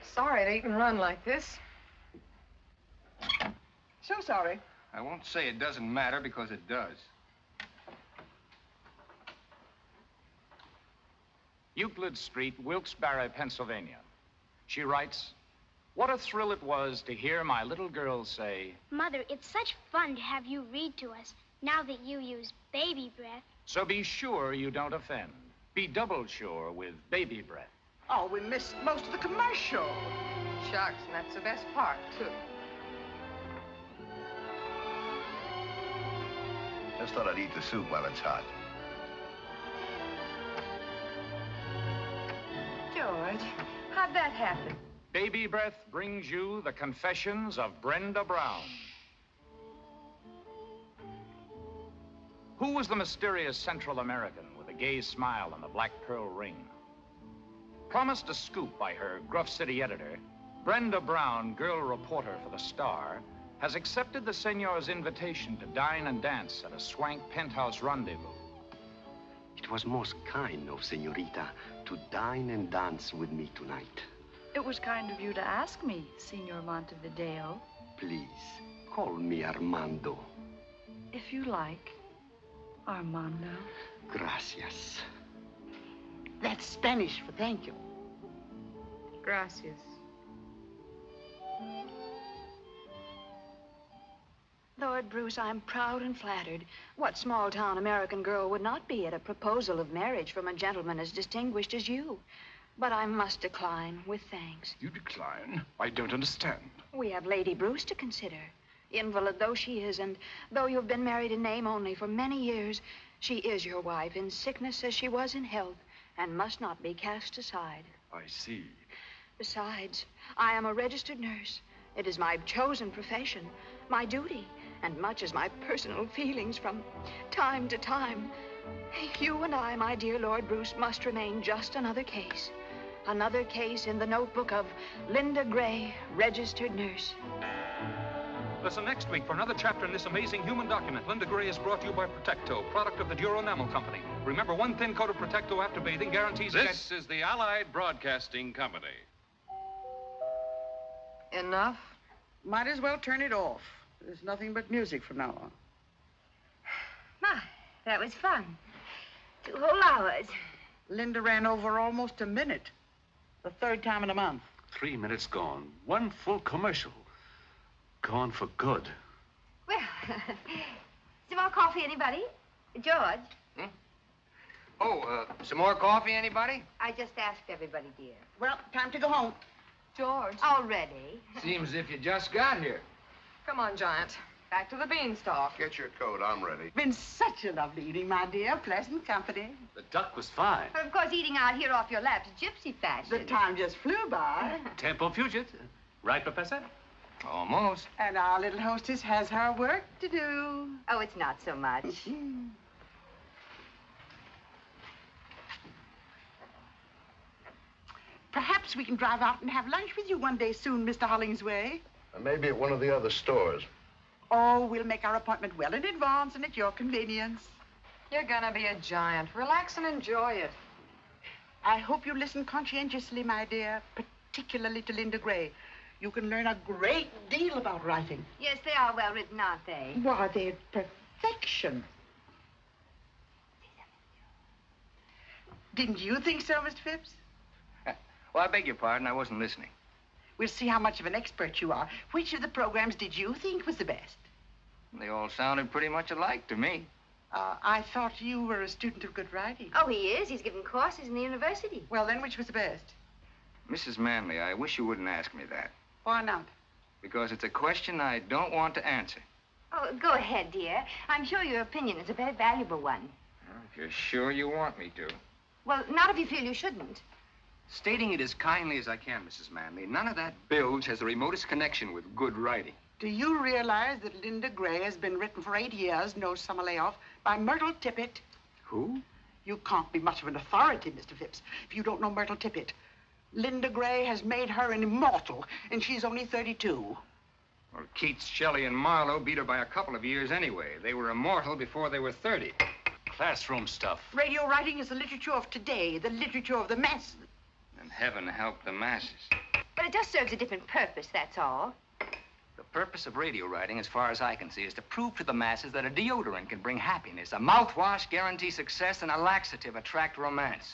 Sorry to eat and run like this. So sorry. I won't say it doesn't matter because it does. Euclid Street, Wilkes-Barre, Pennsylvania. She writes, "What a thrill it was to hear my little girl say, Mother, it's such fun to have you read to us now that you use baby breath. so be sure you don't offend. Be double sure with baby breath." Oh, we missed most of the commercial. Shucks, and that's the best part, too. Just thought I'd eat the soup while it's hot. George, how'd that happen? Baby Breath brings you the confessions of Brenda Brown. Who was the mysterious Central American with a gay smile and the black pearl ring? Promised a scoop by her gruff city editor, Brenda Brown, girl reporter for The Star, has accepted the senor's invitation to dine and dance at a swank penthouse rendezvous. It was most kind of Senorita to dine and dance with me tonight. It was kind of you to ask me, Signor Montevideo. Please, call me Armando. If you like, Armando. Gracias. That's Spanish for thank you. Gracias. Lord Bruce, I'm proud and flattered. What small-town American girl would not be at a proposal of marriage from a gentleman as distinguished as you? But I must decline with thanks. You decline? I don't understand. We have Lady Bruce to consider. Invalid though she is, and though you've been married in name only for many years, she is your wife in sickness as she was in health, and must not be cast aside. I see. Besides, I am a registered nurse. It is my chosen profession, my duty, and much as my personal feelings from time to time. You and I, my dear Lord Bruce, must remain just another case. Another case in the notebook of Linda Gray, registered nurse. Listen next week for another chapter in this amazing human document. Linda Gray is brought to you by Protecto, product of the Duro Enamel Company. Remember, one thin coat of Protecto after bathing guarantees... This is the Allied Broadcasting Company. Enough? Might as well turn it off. There's nothing but music from now on. My, that was fun. 2 whole hours. Linda ran over almost a minute. The 3rd time in a month. 3 minutes gone. 1 full commercial. Gone for good. Well, some more coffee, anybody? George? Some more coffee, anybody? I just asked everybody, dear. Well, time to go home. George. Already? Seems as if you just got here. Come on, Giant. Back to the beanstalk. Get your coat. I'm ready. Been such a lovely evening, my dear. Pleasant company. The duck was fine. But of course, eating out here off your lap's gypsy fashion. The time just flew by. Tempo Fugit. Right, Professor? Almost. And our little hostess has her work to do. Oh, it's not so much. Perhaps we can drive out and have lunch with you one day soon, Mr. Hollingsway. And maybe at one of the other stores. Oh, we'll make our appointment well in advance and at your convenience. You're gonna be a giant. Relax and enjoy it. I hope you listen conscientiously, my dear, particularly to Linda Gray. You can learn a great deal about writing. Yes, they are well written, aren't they? Why, they're perfection. Didn't you think so, Mr. Phipps? Well, I beg your pardon. I wasn't listening. We'll see how much of an expert you are. Which of the programs did you think was the best? They all sounded pretty much alike to me. I thought you were a student of good writing. Oh, he is. He's given courses in the university. Well, then, which was the best? Mrs. Manley, I wish you wouldn't ask me that. Why not? Because it's a question I don't want to answer. Oh, go ahead, dear. I'm sure your opinion is a very valuable one. Well, if you're sure you want me to. Well, not if you feel you shouldn't. Stating it as kindly as I can, Mrs. Manley, none of that bilge has the remotest connection with good writing. Do you realize that Linda Gray has been written for 8 years, no summer layoff, by Myrtle Tippett? Who? You can't be much of an authority, Mr. Phipps, if you don't know Myrtle Tippett. Linda Gray has made her an immortal, and she's only 32. Well, Keats, Shelley, and Marlowe beat her by a couple of years anyway. They were immortal before they were 30. Classroom stuff. Radio writing is the literature of today, the literature of the masses. And heaven help the masses. But it just serves a different purpose, that's all. The purpose of radio writing, as far as I can see, is to prove to the masses that a deodorant can bring happiness, a mouthwash guarantee success, and a laxative attract romance.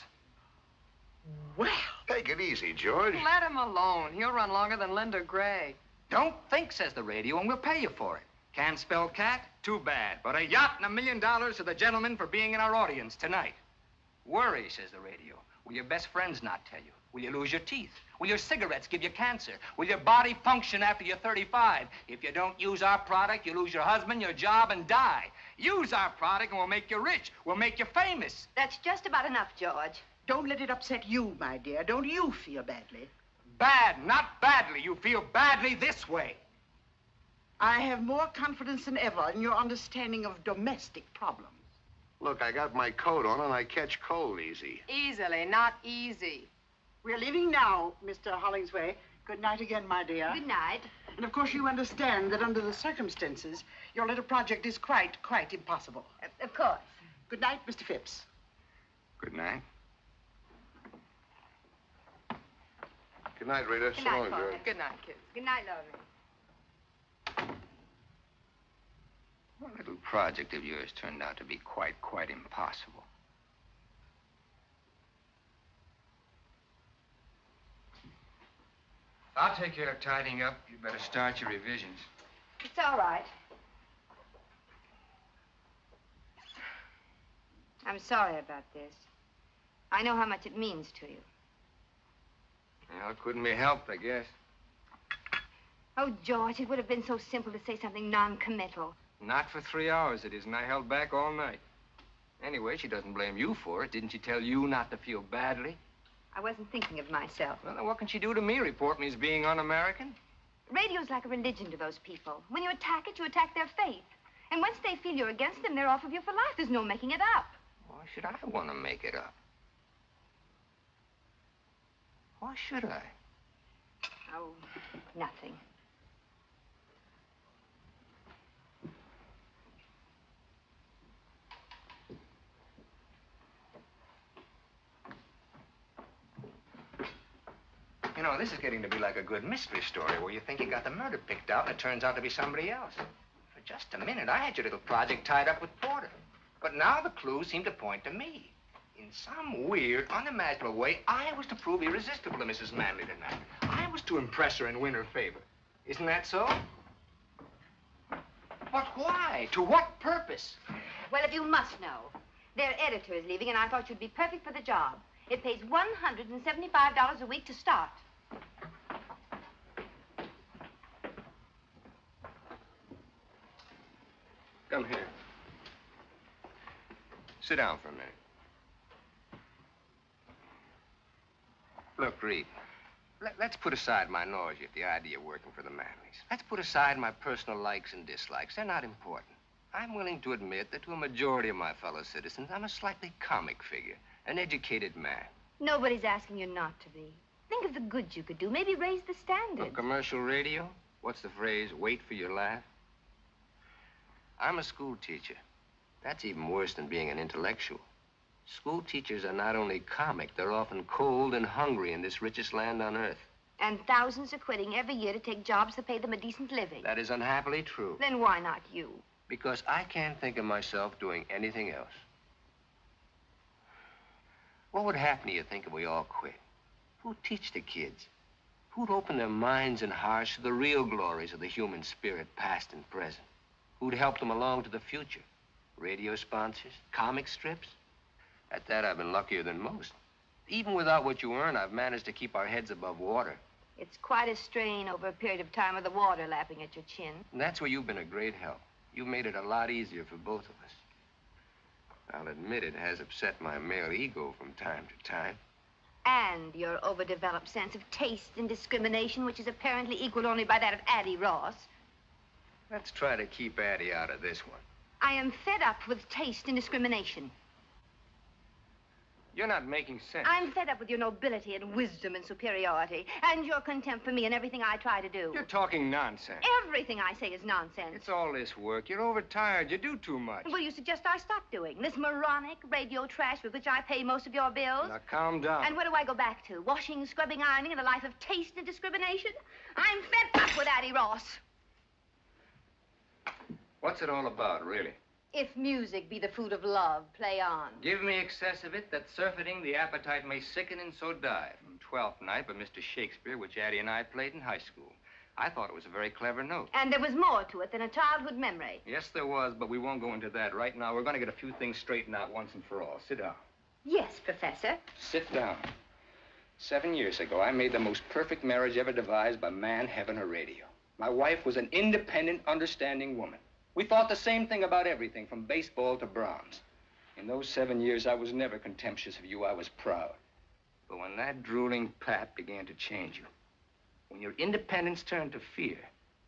Well, take it easy, George. Let him alone. He'll run longer than Linda Gray. Don't think, says the radio, and we'll pay you for it. Can't spell cat? Too bad. But a yacht and $1 million to the gentleman for being in our audience tonight. Worry, says the radio. Will your best friends not tell you? Will you lose your teeth? Will your cigarettes give you cancer? Will your body function after you're 35? If you don't use our product, you lose your husband, your job, and die. Use our product and we'll make you rich. We'll make you famous. That's just about enough, George. Don't let it upset you, my dear. Don't you feel badly? Bad, not badly. You feel badly this way. I have more confidence than ever in your understanding of domestic problems. Look, I got my coat on and I catch cold easy. Easily, not easy. We're leaving now, Mr. Hollingsway. Good night again, my dear. Good night. And of course you understand that under the circumstances, your little project is quite impossible. Of course. Good night, Mr. Phipps. Good night. Good night, Rita. Good So night, long, Father. George. Good night, kids. Good night, lovely. That little project of yours turned out to be quite impossible. I'll take care of tidying up. You better start your revisions. It's all right. I'm sorry about this. I know how much it means to you. Well, it couldn't be helped, I guess. Oh, George, it would have been so simple to say something non-committal. Not for 3 hours, it isn't. I held back all night. Anyway, she doesn't blame you for it. Didn't she tell you not to feel badly? I wasn't thinking of myself. Well, then what can she do to me? Report me as being un-American? Radio's like a religion to those people. When you attack it, you attack their faith. And once they feel you're against them, they're off of you for life. There's no making it up. Why should I want to make it up? Why should I? Oh, nothing. You know, this is getting to be like a good mystery story where you think you got the murder picked out and it turns out to be somebody else. For just a minute, I had your little project tied up with Porter. But now the clues seem to point to me. In some weird, unimaginable way, I was to prove irresistible to Mrs. Manley tonight. I was to impress her and win her favor. Isn't that so? But why? To what purpose? Well, if you must know, their editor is leaving, and I thought you'd be perfect for the job. It pays $175 a week to start. Come here. Sit down for a minute. Look, Reed, let's put aside my nausea at the idea of working for the Manleys. Let's put aside my personal likes and dislikes. They're not important. I'm willing to admit that to a majority of my fellow citizens, I'm a slightly comic figure, an educated man. Nobody's asking you not to be. Think of the good you could do. Maybe raise the standards. Commercial radio? What's the phrase? Wait for your laugh? I'm a school teacher. That's even worse than being an intellectual. School teachers are not only comic, they're often cold and hungry in this richest land on earth. And thousands are quitting every year to take jobs that pay them a decent living. That is unhappily true. Then why not you? Because I can't think of myself doing anything else. What would happen, do you think, if we all quit? Who'd teach the kids? Who'd open their minds and hearts to the real glories of the human spirit, past and present? Who'd help them along to the future? Radio sponsors? Comic strips? At that, I've been luckier than most. Even without what you earn, I've managed to keep our heads above water. It's quite a strain over a period of time with the water lapping at your chin. And that's where you've been a great help. You've made it a lot easier for both of us. I'll admit it has upset my male ego from time to time. And your overdeveloped sense of taste and discrimination, which is apparently equaled only by that of Addie Ross. Let's try to keep Addie out of this one. I am fed up with taste and discrimination. You're not making sense. I'm fed up with your nobility and wisdom and superiority, and your contempt for me and everything I try to do. You're talking nonsense. Everything I say is nonsense. It's all this work. You're overtired. You do too much. Well, you suggest I stop doing this moronic radio trash with which I pay most of your bills? Now, calm down. And what do I go back to? Washing, scrubbing, ironing, and a life of taste and discrimination? I'm fed up with Addie Ross. What's it all about, really? If music be the fruit of love, play on. Give me excess of it, that surfeiting the appetite may sicken and so die. From Twelfth Night by Mr. Shakespeare, which Addie and I played in high school. I thought it was a very clever note. And there was more to it than a childhood memory. Yes, there was, but we won't go into that right now. We're going to get a few things straightened out once and for all. Sit down. Yes, Professor. Sit down. 7 years ago, I made the most perfect marriage ever devised by man, heaven, or radio. My wife was an independent, understanding woman. We thought the same thing about everything, from baseball to Brahms. In those 7 years, I was never contemptuous of you. I was proud. But when that drooling pap began to change you, when your independence turned to fear,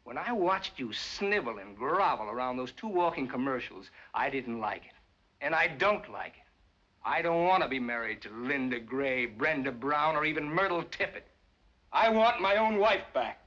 when I watched you snivel and grovel around those 2 walking commercials, I didn't like it. And I don't like it. I don't want to be married to Linda Gray, Brenda Brown, or even Myrtle Tippett. I want my own wife back.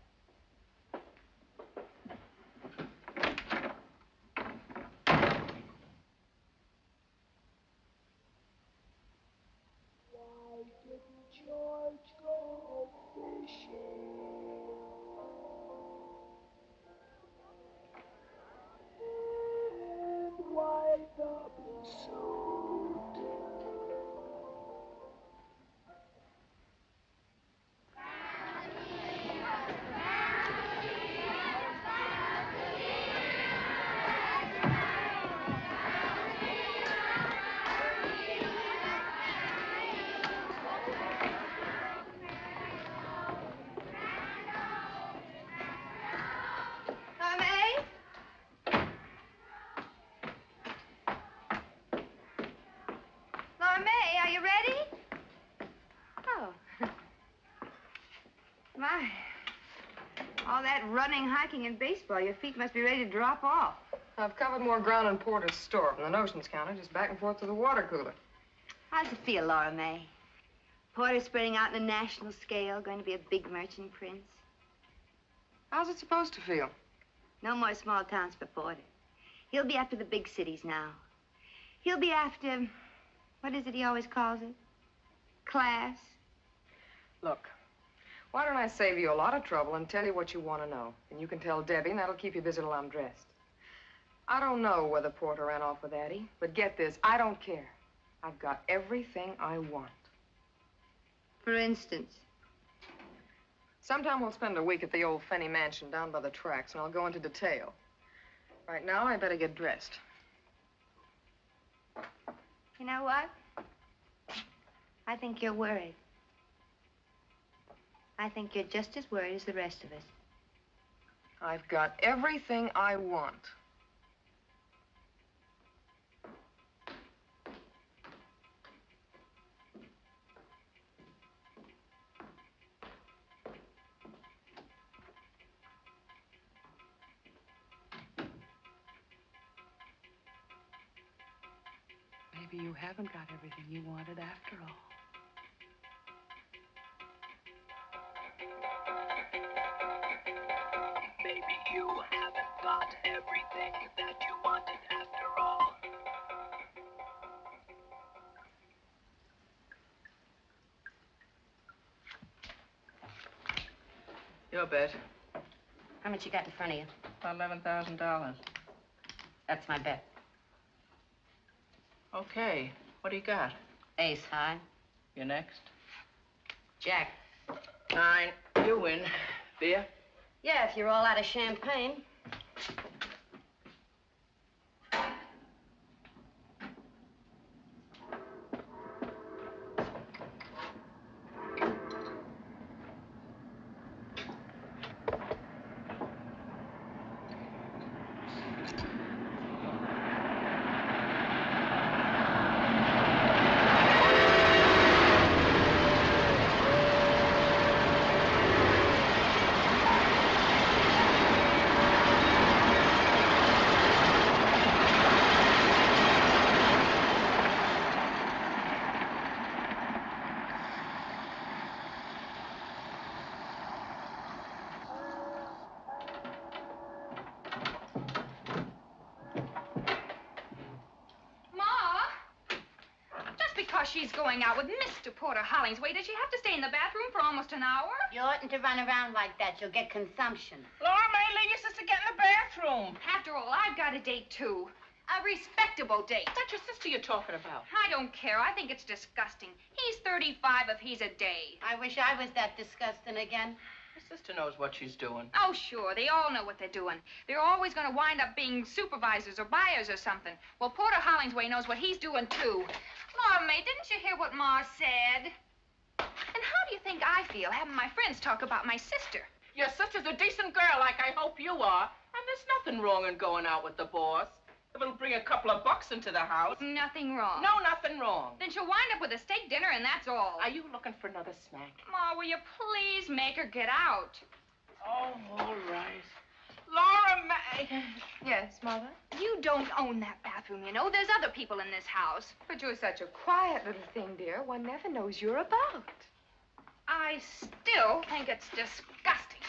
All that running, hiking, and baseball, your feet must be ready to drop off. I've covered more ground in Porter's store from the notions counter, just back and forth to the water cooler. How's it feel, Laura May? Porter spreading out on a national scale, going to be a big merchant prince. How's it supposed to feel? No more small towns for Porter. He'll be after the big cities now. He'll be after, what is it he always calls it? Class. Look, why don't I save you a lot of trouble and tell you what you want to know? And you can tell Debbie, and that'll keep you busy till I'm dressed. I don't know whether Porter ran off with Addie, but get this, I don't care. I've got everything I want. For instance? Sometime we'll spend a week at the old Fenny mansion down by the tracks, and I'll go into detail. Right now, I better get dressed. You know what? I think you're worried. I think you're just as worried as the rest of us. I've got everything I want. Maybe you haven't got everything you wanted after all. Maybe you haven't got everything that you wanted after all. Your bet. How much you got in front of you? About $11,000. That's my bet. Okay. What do you got? Ace high. You're next. Jack. 9. You win. Beer? Yeah, if you're all out of champagne. She's going out with Mr. Porter Hollingsway. Does she have to stay in the bathroom for almost an hour? You oughtn't to run around like that. You'll get consumption. Laura May, leave your sister get in the bathroom. After all, I've got a date, too. A respectable date. That's your sister you're talking about. I don't care. I think it's disgusting. He's 35 if he's a day. I wish I was that disgusting again. Your sister knows what she's doing. Oh, sure. They all know what they're doing. They're always going to wind up being supervisors or buyers or something. Well, Porter Hollingsway knows what he's doing, too. Laura May, didn't you hear what Ma said? And how do you think I feel having my friends talk about my sister? Your sister's a decent girl, like I hope you are. And there's nothing wrong in going out with the boss. If it'll bring a couple of bucks into the house. Nothing wrong. No, nothing wrong. Then she'll wind up with a steak dinner, and that's all. Are you looking for another snack? Ma, will you please make her get out? Oh, all right. Laura May. Yes, Mother? You don't own that bathroom, you know. There's other people in this house. But you're such a quiet little thing, dear. One never knows you're about. I still think it's disgusting.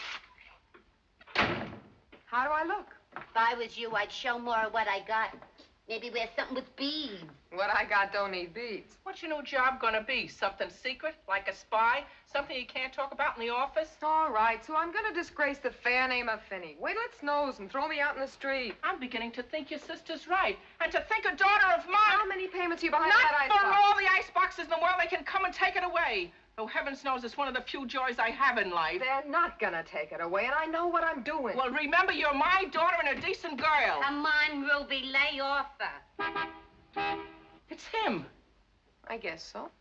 How do I look? If I was you, I'd show more of what I got. Maybe wear something with beads. What I got don't need beads. What's your new job gonna be? Something secret, like a spy? Something you can't talk about in the office? All right, so I'm gonna disgrace the fair name of Finney. Wait till it snows and throw me out in the street. I'm beginning to think your sister's right. And to think a daughter of mine... How many payments are you behind Not that icebox? for all the ice boxes in the world. They can come and take it away. Though heavens knows it's one of the few joys I have in life. They're not gonna take it away, and I know what I'm doing. Well, remember, you're my daughter and a decent girl. Come on, Ruby, lay off her. It's him. I guess so.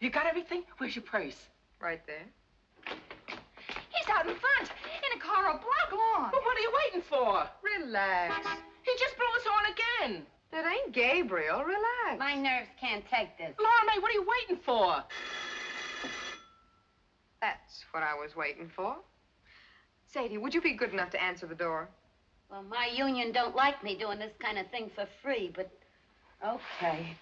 You got everything? Where's your purse? Right there. He's out in front, in a car a block long. Well, what are you waiting for? Relax. He just blew us on again. That ain't Gabriel. Relax. My nerves can't take this. Laura May, what are you waiting for? That's what I was waiting for. Sadie, would you be good enough to answer the door? Well, my union don't like me doing this kind of thing for free, but okay.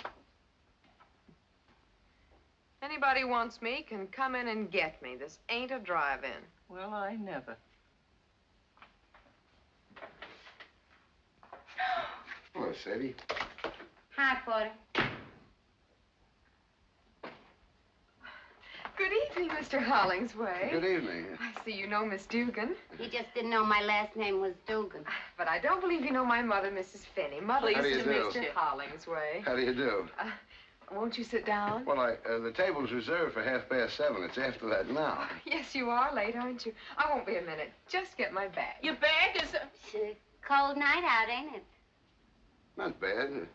Anybody wants me can come in and get me. This ain't a drive-in. Well, I never. Hello, Sadie. Hi, Porter. Good evening, Mr. Hollingsway. Good evening. I see you know Miss Dugan. You just didn't know my last name was Dugan. But I don't believe you know my mother, Mrs. Finney. Mother How do you is do? Mr. Hollingsway. How do you do? Won't you sit down? Well, the table's reserved for 7:30. It's after that now. Yes, you are late, aren't you? I won't be a minute. Just get my bag. Your bag is... It's a cold night out, ain't it? Not bad.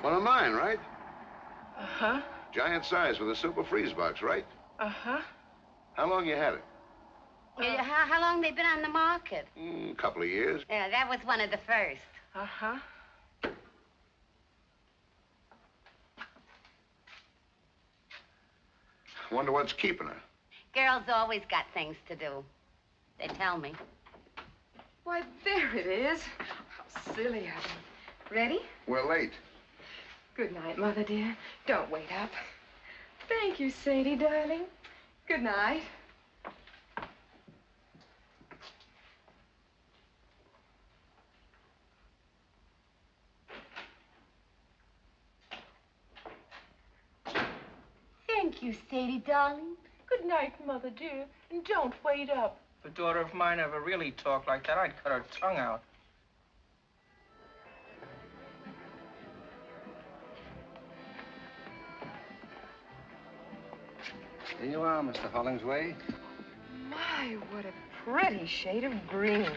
One of mine, right? Uh-huh. Giant size with a super freeze box, right? Uh-huh. How long you had it? How long they been on the market? A couple of years. Yeah, that was one of the first. Uh-huh. Wonder what's keeping her. Girls always got things to do. They tell me. Why, there it is. Silly of him. Ready? We're late. Good night, Mother dear. Don't wait up. Thank you, Sadie, darling. Good night. Thank you, Sadie, darling. Good night, Mother dear. And don't wait up. If a daughter of mine ever really talked like that, I'd cut her tongue out. There you are, Mr. Hollingsway. My, what a pretty shade of green.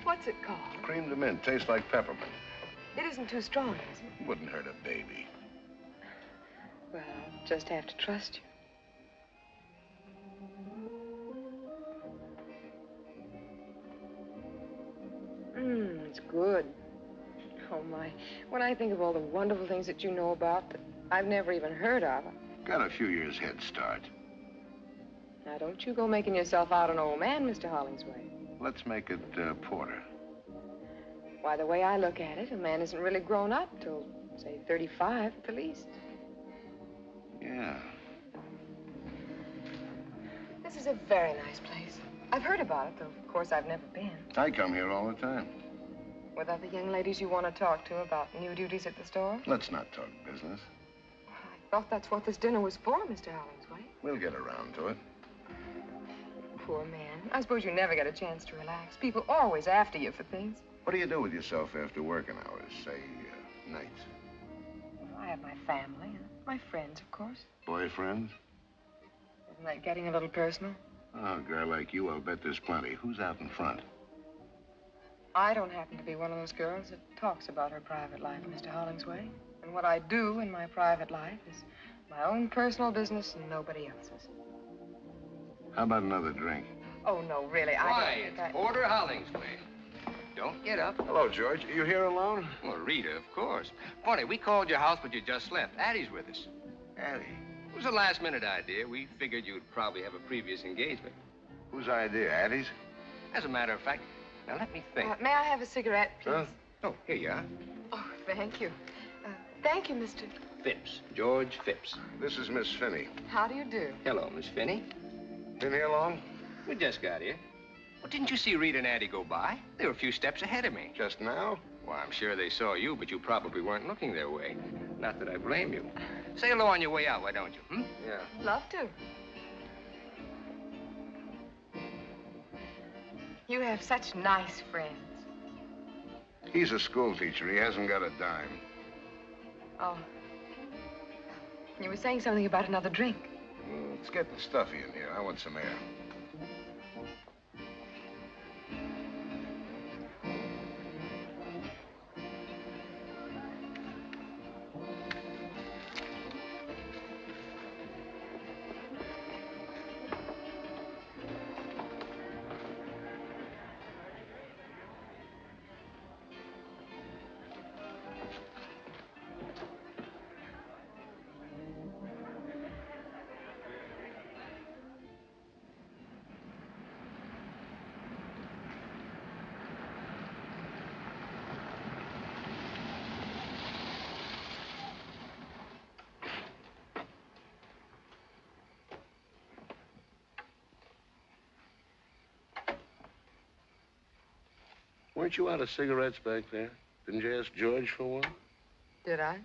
What's it called? Cream de mint. Tastes like peppermint. It isn't too strong, is it? Wouldn't hurt a baby. Well, I'll just have to trust you. It's good. Oh, my. When I think of all the wonderful things that you know about that I've never even heard of. Got a few years head start. Now, don't you go making yourself out an old man, Mr. Hollingsway. Let's make it porter. Why, the way I look at it, a man isn't really grown up till, say, 35 at the least. Yeah. This is a very nice place. I've heard about it, though, of course, I've never been. I come here all the time. With other young ladies you want to talk to about new duties at the store? Let's not talk business. I thought that's what this dinner was for, Mr. Hollingsway. We'll get around to it. Poor man. I suppose you never get a chance to relax. People always after you for things. What do you do with yourself after working hours, say, nights? I have my family and my friends, of course. Boyfriends? Isn't that getting a little personal? Oh, a girl like you, I'll bet there's plenty. Who's out in front? I don't happen to be one of those girls that talks about her private life, Mr. Hollingsway. And what I do in my private life is my own personal business and nobody else's. How about another drink? Oh, no, really, I Why, don't think it's Porter Hollingsway. Don't get up. Hello, George. Are you here alone? Well, Rita, of course. Funny, we called your house, but you just left. Addie's with us. Addie. It was a last-minute idea. We figured you'd probably have a previous engagement. Whose idea? Addie's? As a matter of fact, now let me think. May I have a cigarette, please? Huh? Oh, here you are. Oh, thank you. Thank you, Mr. Phipps. George Phipps. This is Miss Finney. How do you do? Hello, Miss Finney. Been here long? We just got here. Well, didn't you see Rita and Addie go by? They were a few steps ahead of me. Just now? Well, I'm sure they saw you, but you probably weren't looking their way. Not that I blame you. Say hello on your way out, why don't you, hmm? Yeah. Love to. You have such nice friends. He's a school teacher. He hasn't got a dime. Oh. You were saying something about another drink. It's getting stuffy in here. I want some air. Weren't you out of cigarettes back there? Didn't you ask George for one? Did I?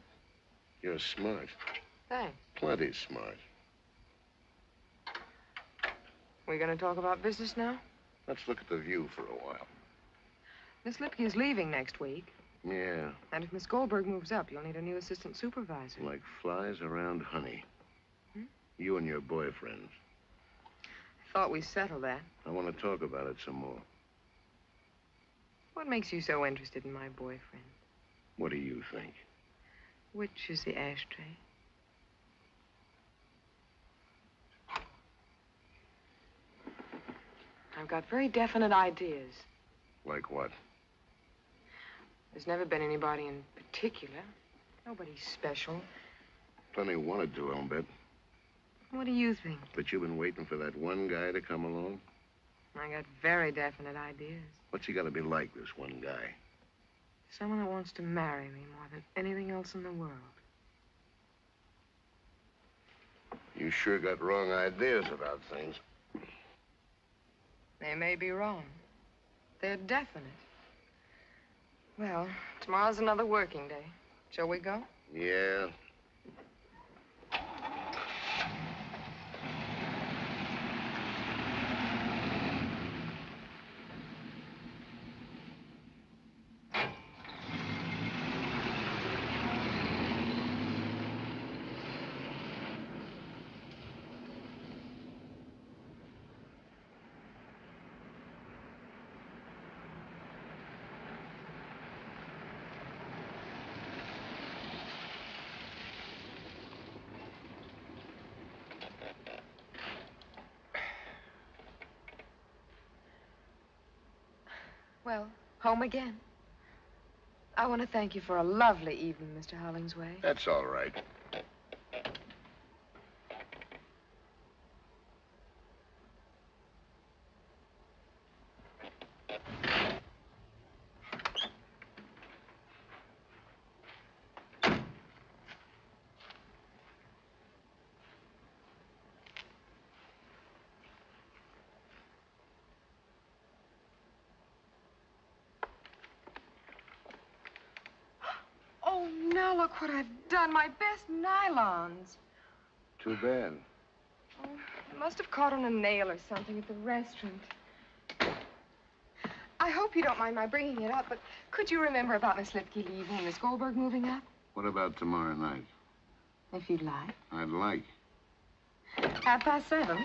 You're smart. Thanks. Plenty smart. We gonna talk about business now? Let's look at the view for a while. Miss Lipke's leaving next week. Yeah, And if Miss Goldberg moves up, you'll need a new assistant supervisor. like flies around honey. Hmm? You and your boyfriends. I thought we settled that. I want to talk about it some more. What makes you so interested in my boyfriend? What do you think? Which is the ashtray? I've got very definite ideas. Like what? There's never been anybody in particular. Nobody special. Plenty wanted to, I'll bet. What do you think? But you've been waiting for that one guy to come along? I got very definite ideas. What's he got to be like, this one guy? Someone that wants to marry me more than anything else in the world. You sure got wrong ideas about things. They may be wrong. They're definite. Well, tomorrow's another working day. Shall we go? Yeah. Well, home again. I want to thank you for a lovely evening, Mr. Hollingsway. That's all right. Oh, now look what I've done. My best nylons. Too bad. Oh, it must have caught on a nail or something at the restaurant. I hope you don't mind my bringing it up, but could you remember about Miss Lipke leaving and Miss Goldberg moving up? What about tomorrow night? If you'd like. I'd like. 7:30.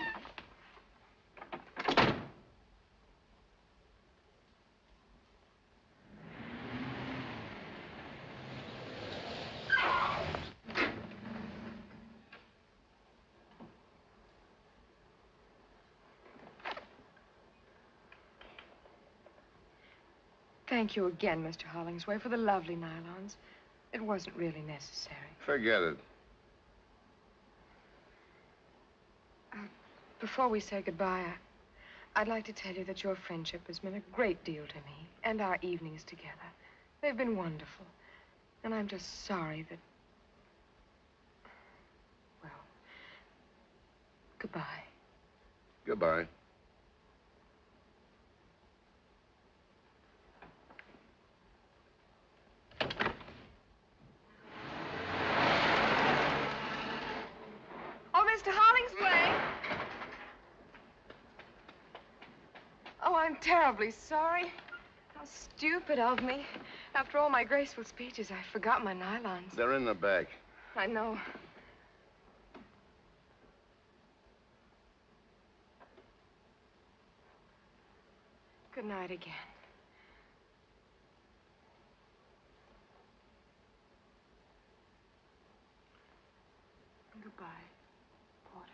Thank you again, Mr. Hollingsway, for the lovely nylons. It wasn't really necessary. Forget it. Before we say goodbye, I'd like to tell you that your friendship has meant a great deal to me, and our evenings together. They've been wonderful. And I'm just sorry that... Well, goodbye. Goodbye. Oh, Mr. Hollingsway! Oh, I'm terribly sorry. How stupid of me. After all my graceful speeches, I forgot my nylons. They're in the bag. I know. Good night again. Goodbye, Porter.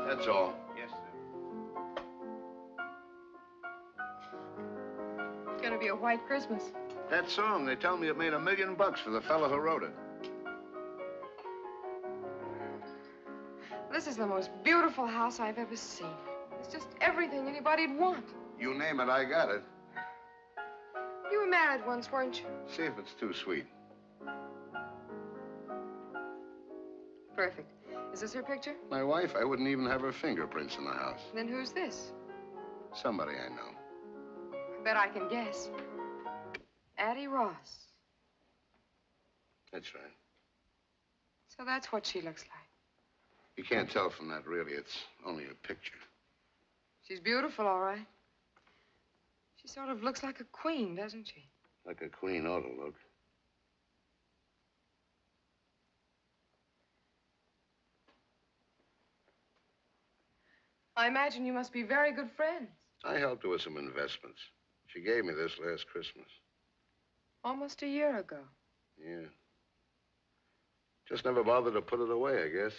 That's all. Yes, sir. It's gonna be a white Christmas. That song, they tell me it made $1 million for the fellow who wrote it. This is the most beautiful house I've ever seen. It's just everything anybody'd want. You name it, I got it. You were married once, weren't you? See if it's too sweet. Perfect. Is this her picture? My wife, I wouldn't even have her fingerprints in the house. Then who's this? Somebody I know. I bet I can guess. Addie Ross. That's right. So that's what she looks like. You can't tell from that, really. It's only a picture. She's beautiful, all right. She sort of looks like a queen, doesn't she? Like a queen ought to look. I imagine you must be very good friends. I helped her with some investments. She gave me this last Christmas. Almost a year ago. Yeah. Just never bothered to put it away, I guess.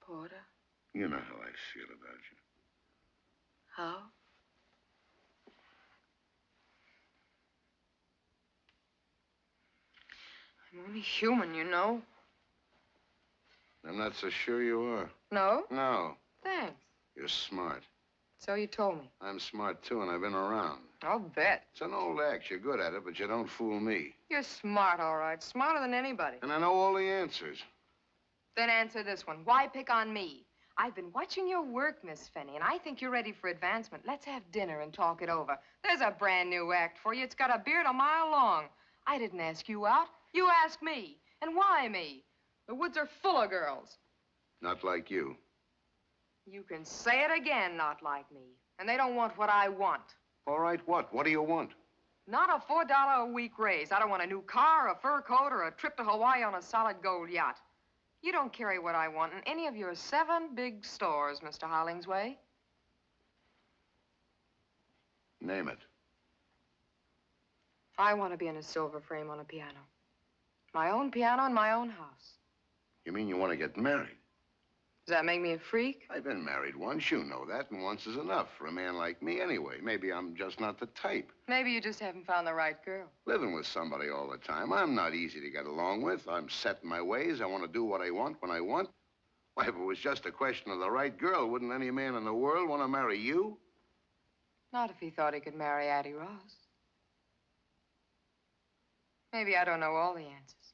Porter, You know how I feel about you. how? I'm only human, you know. I'm not so sure you are. No? No. Thanks. You're smart. So you told me. I'm smart, too, and I've been around. I'll bet. It's an old act. You're good at it, but you don't fool me. You're smart, all right. Smarter than anybody. And I know all the answers. Then answer this one. Why pick on me? I've been watching your work, Miss Finney, and I think you're ready for advancement. Let's have dinner and talk it over. There's a brand new act for you. It's got a beard a mile long. I didn't ask you out. You asked me. And why me? The woods are full of girls. Not like you. You can say it again, not like me. And they don't want what I want. All right, what? What do you want? Not a $4 a week raise. I don't want a new car, a fur coat, or a trip to Hawaii on a solid gold yacht. You don't carry what I want in any of your 7 big stores, Mr. Hollingsway. Name it. I want to be in a silver frame on a piano. My own piano in my own house. You mean you want to get married? Does that make me a freak? I've been married once. You know that, and once is enough for a man like me anyway. Maybe I'm just not the type. Maybe you just haven't found the right girl. Living with somebody all the time, I'm not easy to get along with. I'm set in my ways. I want to do what I want when I want. Why, if it was just a question of the right girl, wouldn't any man in the world want to marry you? Not if he thought he could marry Addie Ross. Maybe I don't know all the answers,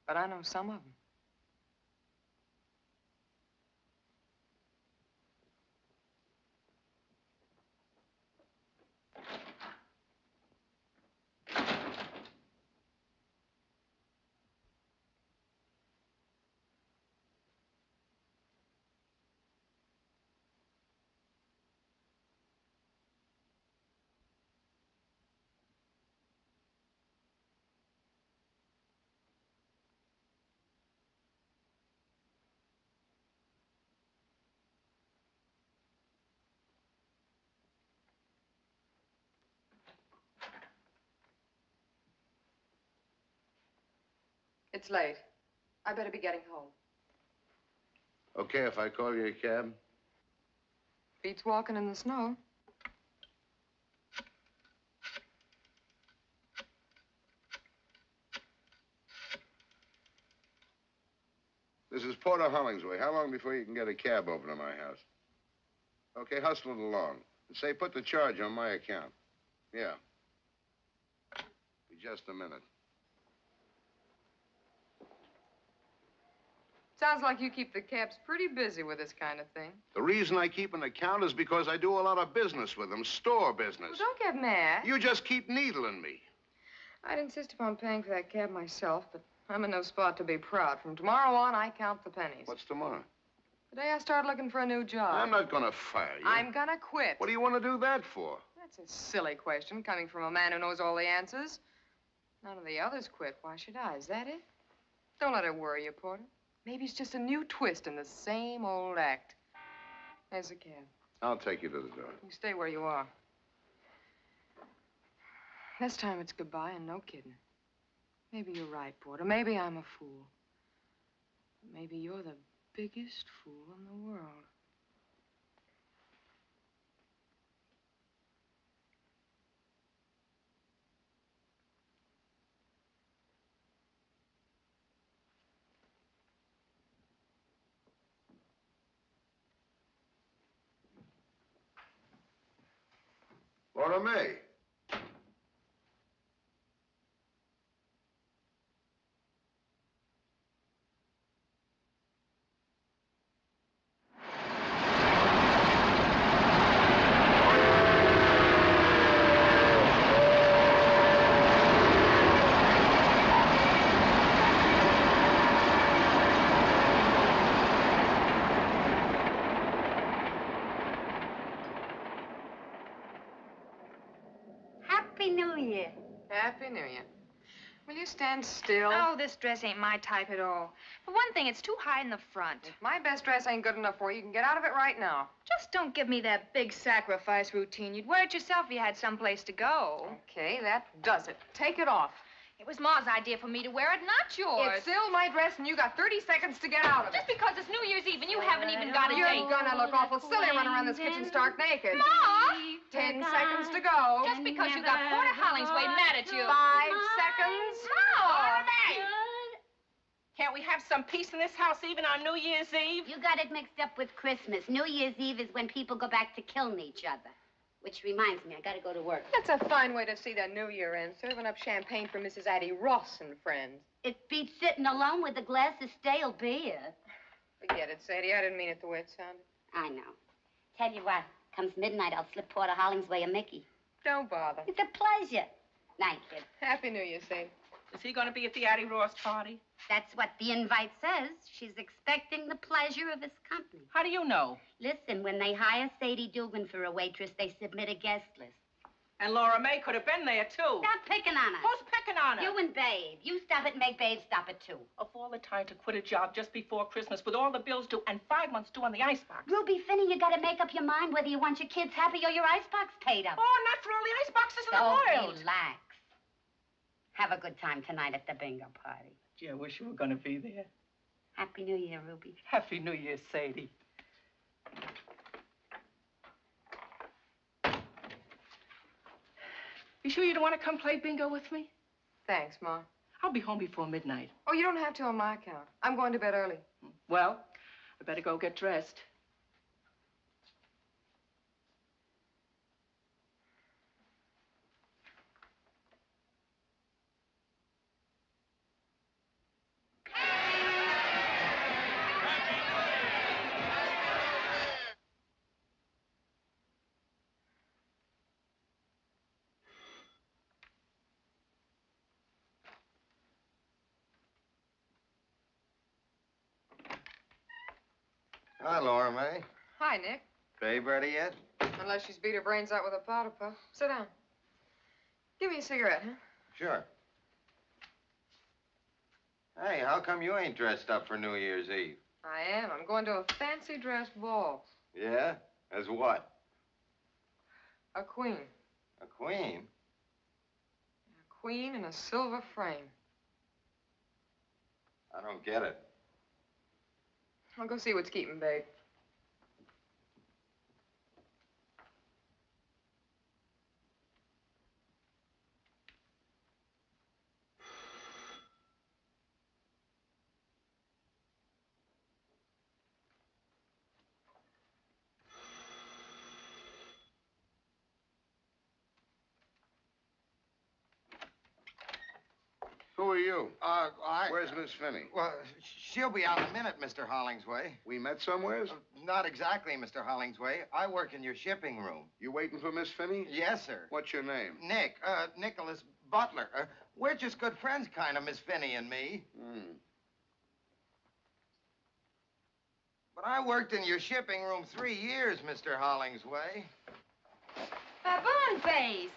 but I know some of them. It's late. I better be getting home. Okay, if I call you a cab? Beats walking in the snow. This is Porter Hollingsway. How long before you can get a cab over to my house? Okay, hustle it along. And say, put the charge on my account. Yeah. Be just a minute. Sounds like you keep the cabs pretty busy with this kind of thing. The reason I keep an account is because I do a lot of business with them, store business. Well, don't get mad. You just keep needling me. I'd insist upon paying for that cab myself, but I'm in no spot to be proud. From tomorrow on, I count the pennies. What's tomorrow? The day I start looking for a new job. I'm not gonna fire you. I'm gonna quit. What do you want to do that for? That's a silly question, coming from a man who knows all the answers. None of the others quit. Why should I? Is that it? Don't let it worry you, Porter. Maybe it's just a new twist in the same old act. There's the cab. I'll take you to the door. You stay where you are. This time it's goodbye and no kidding. Maybe you're right, Porter. Maybe I'm a fool. But maybe you're the biggest fool in the world. Laura May. Happy New Year. Happy New Year. Will you stand still? Oh, this dress ain't my type at all. For one thing, it's too high in the front. If my best dress ain't good enough for you, you can get out of it right now. Just don't give me that big sacrifice routine. You'd wear it yourself if you had someplace to go. Okay, that does it. Take it off. It was Ma's idea for me to wear it, not yours. It's still my dress, and you got 30 seconds to get out of it. Just because it's New Year's Eve and you haven't even got a You're date. gonna look awful silly running around this kitchen stark naked. Ma! 10 seconds to go. Just because you got Porter Hollingsway mad at you. 5 seconds. Ma! Can't we have some peace in this house even on New Year's Eve? You got it mixed up with Christmas. New Year's Eve is when people go back to killing each other. Which reminds me, I gotta go to work. That's a fine way to see the New Year end, serving up champagne for Mrs. Addie Ross and friends. It beats sitting alone with a glass of stale beer. Forget it, Sadie. I didn't mean it the way it sounded. I know. Tell you what, comes midnight, I'll slip Porter Hollingsway a Mickey. Don't bother. It's a pleasure. Night, kid. Happy New Year, Sadie. Is he going to be at the Addie Ross party? That's what the invite says. She's expecting the pleasure of his company. How do you know? Listen, when they hire Sadie Dugan for a waitress, they submit a guest list. And Laura May could have been there, too. Stop picking on her. Who's picking on her? You and Babe. You stop it and make Babe stop it, too. Of all the time to quit a job just before Christmas with all the bills due and 5 months due on the icebox. Ruby Finney, you gotta make up your mind whether you want your kids happy or your icebox paid up. Oh, not for all the iceboxes in the world. Relax. Have a good time tonight at the bingo party. Gee, I wish you were going to be there. Happy New Year, Ruby. Happy New Year, Sadie. You sure you don't want to come play bingo with me? Thanks, Ma. I'll be home before midnight. Oh, you don't have to on my account. I'm going to bed early. Well, I better go get dressed. Hi, Laura May. Hi, Nick. Babe ready yet? Unless she's beat her brains out with a powder puff. Sit down. Give me a cigarette, huh? Sure. Hey, how come you ain't dressed up for New Year's Eve? I am. I'm going to a fancy dress ball. Yeah? As what? A queen. A queen? A queen in a silver frame. I don't get it. I'll go see what's keeping Babe. Who are you? Where's Miss Finney? Well, she'll be out in a minute, Mr. Hollingsway. We met somewheres? Not exactly, Mr. Hollingsway. I work in your shipping room. You waiting for Miss Finney? Yes, sir. What's your name? Nick, Nicholas Butler. We're just good friends, kind of, Miss Finney and me. But I worked in your shipping room 3 years, Mr. Hollingsway. Baboon face.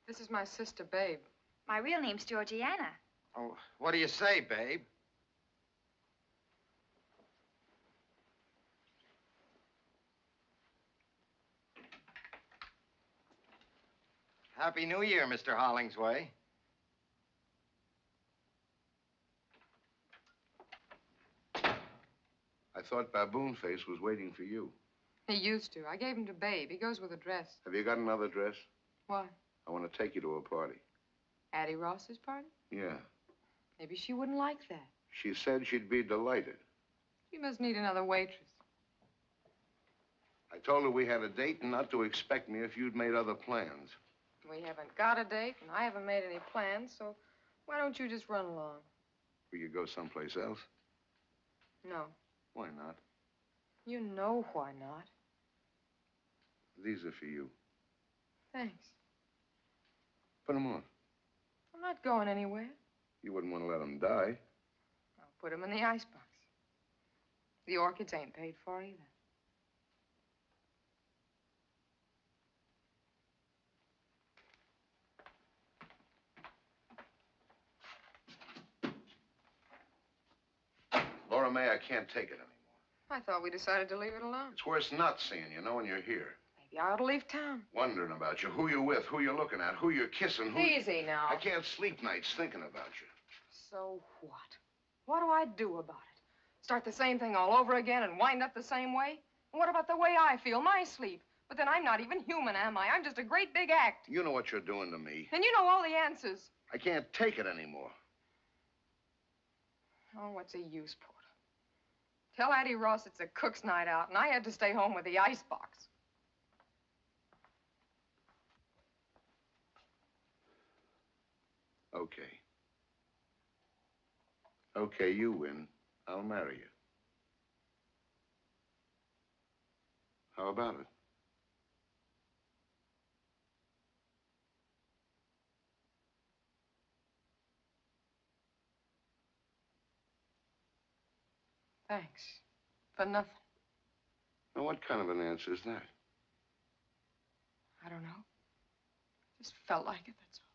This is my sister, Babe. My real name's Georgiana. Oh, what do you say, babe? Happy New Year, Mr. Hollingsway. I thought Baboon Face was waiting for you. He used to. I gave him to Babe. He goes with a dress. Have you got another dress? Why? I want to take you to a party. Addie Ross's party? Yeah. Maybe she wouldn't like that. She said she'd be delighted. She must need another waitress. I told her we had a date and not to expect me if you'd made other plans. We haven't got a date, and I haven't made any plans, so why don't you just run along? We could go someplace else. No. Why not? You know why not. These are for you. Thanks. Put them on. I'm not going anywhere. You wouldn't want to let them die. I'll put them in the icebox. The orchids ain't paid for either. Laura May, I can't take it anymore. I thought we decided to leave it alone. It's worse not seeing you, knowing you're here. Maybe I ought to leave town. Wondering about you, who you're with, who you're looking at, who you're kissing, who... Easy now. I can't sleep nights thinking about you. So what? What do I do about it? Start the same thing all over again and wind up the same way? And what about the way I feel, my sleep? But then I'm not even human, am I? I'm just a great big act. You know what you're doing to me. And you know all the answers. I can't take it anymore. Oh, what's the use, Porter? Tell Addie Ross it's a cook's night out, and I had to stay home with the icebox. Okay. Okay, you win. I'll marry you. How about it? Thanks. For nothing. Now, what kind of an answer is that? I don't know. Just felt like it, that's all.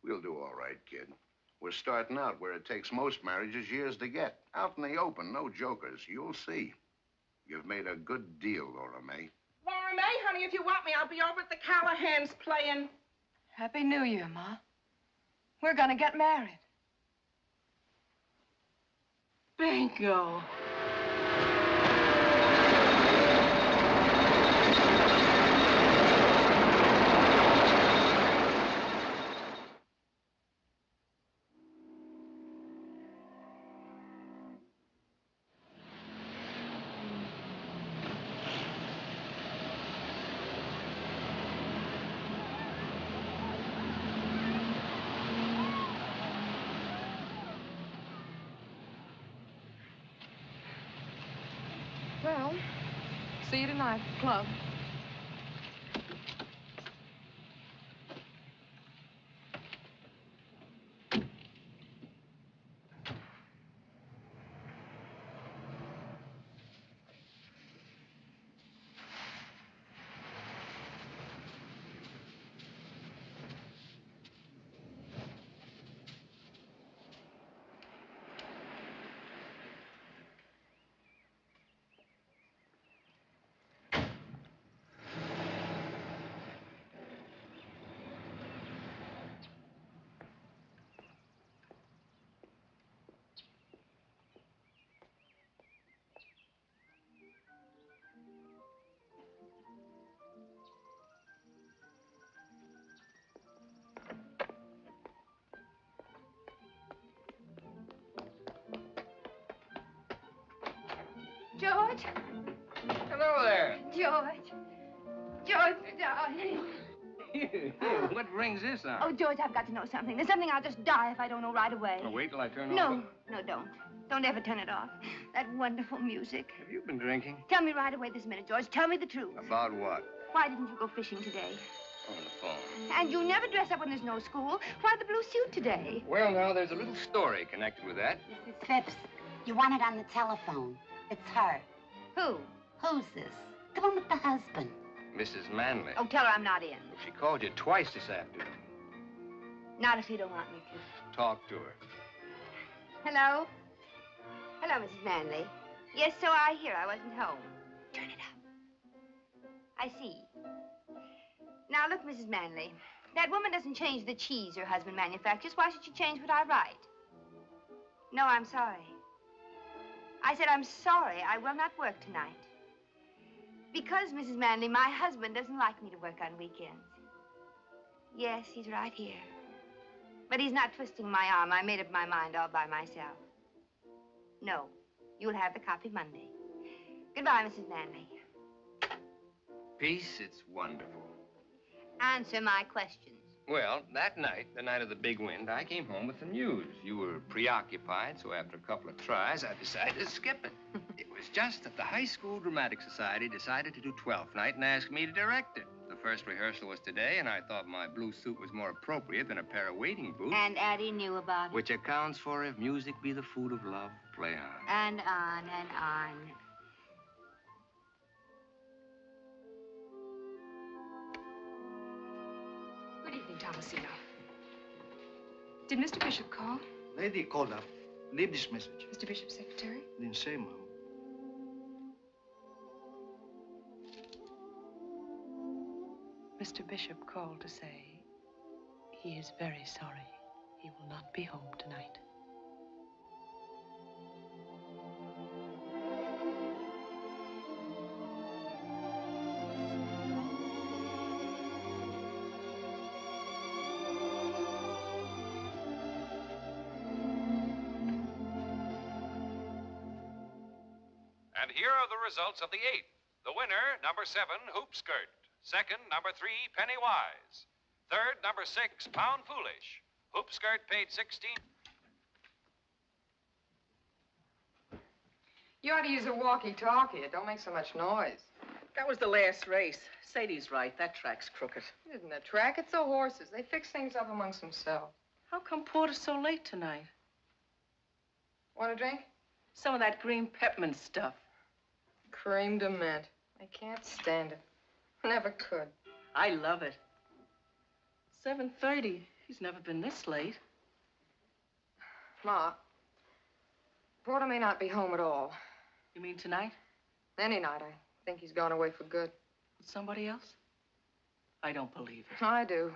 We'll do all right, kid. We're starting out where it takes most marriages years to get. Out in the open, no jokers. You'll see. You've made a good deal, Laura May. Laura May, honey, if you want me, I'll be over at the Callahans playing. Happy New Year, Ma. We're gonna get married. Bingo. Well, see you tonight at the club. George? Hello there. George. George, darling. Here, what brings this on? Oh, George, I've got to know something. There's something I'll just die if I don't know right away. Oh, wait till I turn No, over. no, don't. Don't ever turn it off. That wonderful music. Have you been drinking? Tell me right away this minute, George. Tell me the truth. About what? Why didn't you go fishing today? On the phone. And you never dress up when there's no school. Why the blue suit today? Well, now, there's a little story connected with that. Mrs. Phipps, you want it on the telephone. It's her. Who? Who's this? The one with the husband. Mrs. Manley. Oh, tell her I'm not in. She called you twice this afternoon. Not if you don't want me to. Talk to her. Hello? Hello, Mrs. Manley. Yes, so I hear. I wasn't home. Turn it up. I see. Now, look, Mrs. Manley. That woman doesn't change the cheese her husband manufactures. Why should she change what I write? No, I'm sorry. I said I'm sorry. I will not work tonight. Because, Mrs. Manley, my husband doesn't like me to work on weekends. Yes, he's right here. But he's not twisting my arm. I made up my mind all by myself. No, you'll have the copy Monday. Goodbye, Mrs. Manley. Peace, it's wonderful. Answer my questions. Well, that night, the night of the big wind, I came home with the news. You were preoccupied, so after a couple of tries, I decided to skip it. It was just that the High School Dramatic Society decided to do 12th night and asked me to direct it. The first rehearsal was today, and I thought my blue suit was more appropriate than a pair of wading boots. And Addie knew about it. Which accounts for if music be the food of love, play on. And on and on. Good evening, Thomasino. Did Mr. Bishop call? Lady called up. Leave this message. Mr. Bishop's secretary? Didn't say, Mom. Mr. Bishop called to say he is very sorry. He will not be home tonight. And here are the results of the 8th. The winner, number 7, Hoop Skirt. Second, number 3, Pennywise. Third, number 6, Pound Foolish. Hoop Skirt paid 16. You ought to use a walkie-talkie. It don't make so much noise. That was the last race. Sadie's right. That track's crooked. It isn't a track. It's the horses. They fix things up amongst themselves. How come Porter's so late tonight? Want a drink? Some of that green peppermint stuff. Cream de mint. I can't stand it. Never could. I love it. 7:30. He's never been this late. Ma, Porter may not be home at all. You mean tonight? Any night. I think he's gone away for good. With somebody else? I don't believe it. I do.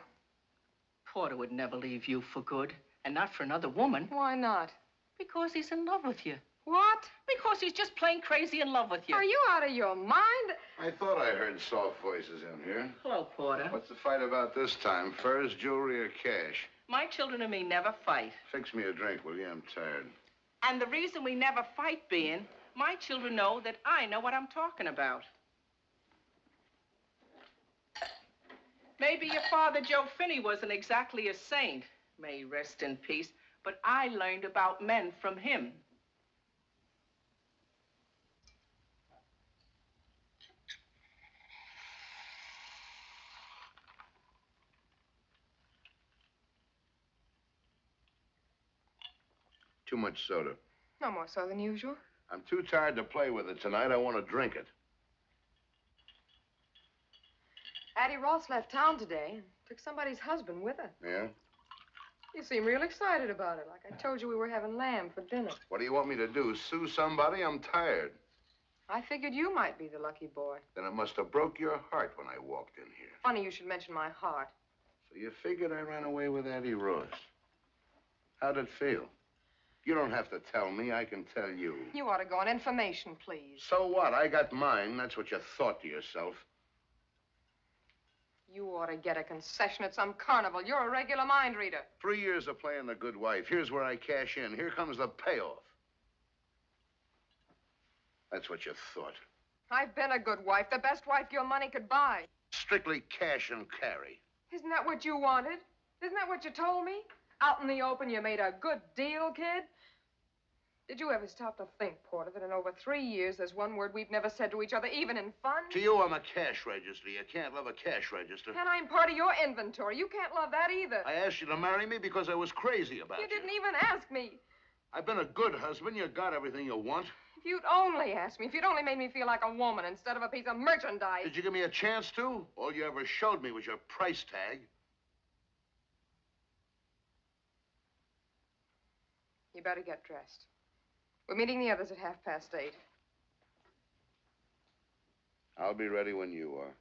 Porter would never leave you for good, and not for another woman. Why not? Because he's in love with you. What? Because he's just plain crazy in love with you. Are you out of your mind? I thought I heard soft voices in here. Hello, Porter. What's the fight about this time? Furs, jewelry, or cash? My children and me never fight. Fix me a drink, will you? I'm tired. And the reason we never fight being, my children know that I know what I'm talking about. Maybe your father, Joe Finney, wasn't exactly a saint. May he rest in peace. But I learned about men from him. Too much soda. No more so than usual. I'm too tired to play with it tonight. I want to drink it. Addie Ross left town today and took somebody's husband with her. Yeah? You seem real excited about it, like I told you we were having lamb for dinner. What do you want me to do? Sue somebody? I'm tired. I figured you might be the lucky boy. Then it must have broke your heart when I walked in here. Funny you should mention my heart. So you figured I ran away with Addie Ross. How'd it feel? You don't have to tell me. I can tell you. You ought to go on information, please. So what? I got mine. That's what you thought to yourself. You ought to get a concession at some carnival. You're a regular mind reader. 3 years of playing the good wife. Here's where I cash in. Here comes the payoff. That's what you thought. I've been a good wife, the best wife your money could buy. Strictly cash and carry. Isn't that what you wanted? Isn't that what you told me? Out in the open, you made a good deal, kid? Did you ever stop to think, Porter, that in over 3 years, there's one word we've never said to each other, even in fun? To you, I'm a cash register. You can't love a cash register. And I'm part of your inventory. You can't love that either. I asked you to marry me because I was crazy about you. You didn't even ask me. I've been a good husband. You got everything you want. If you'd only asked me, if you'd only made me feel like a woman instead of a piece of merchandise. Did you give me a chance to? All you ever showed me was your price tag. You better get dressed. We're meeting the others at 8:30. I'll be ready when you are.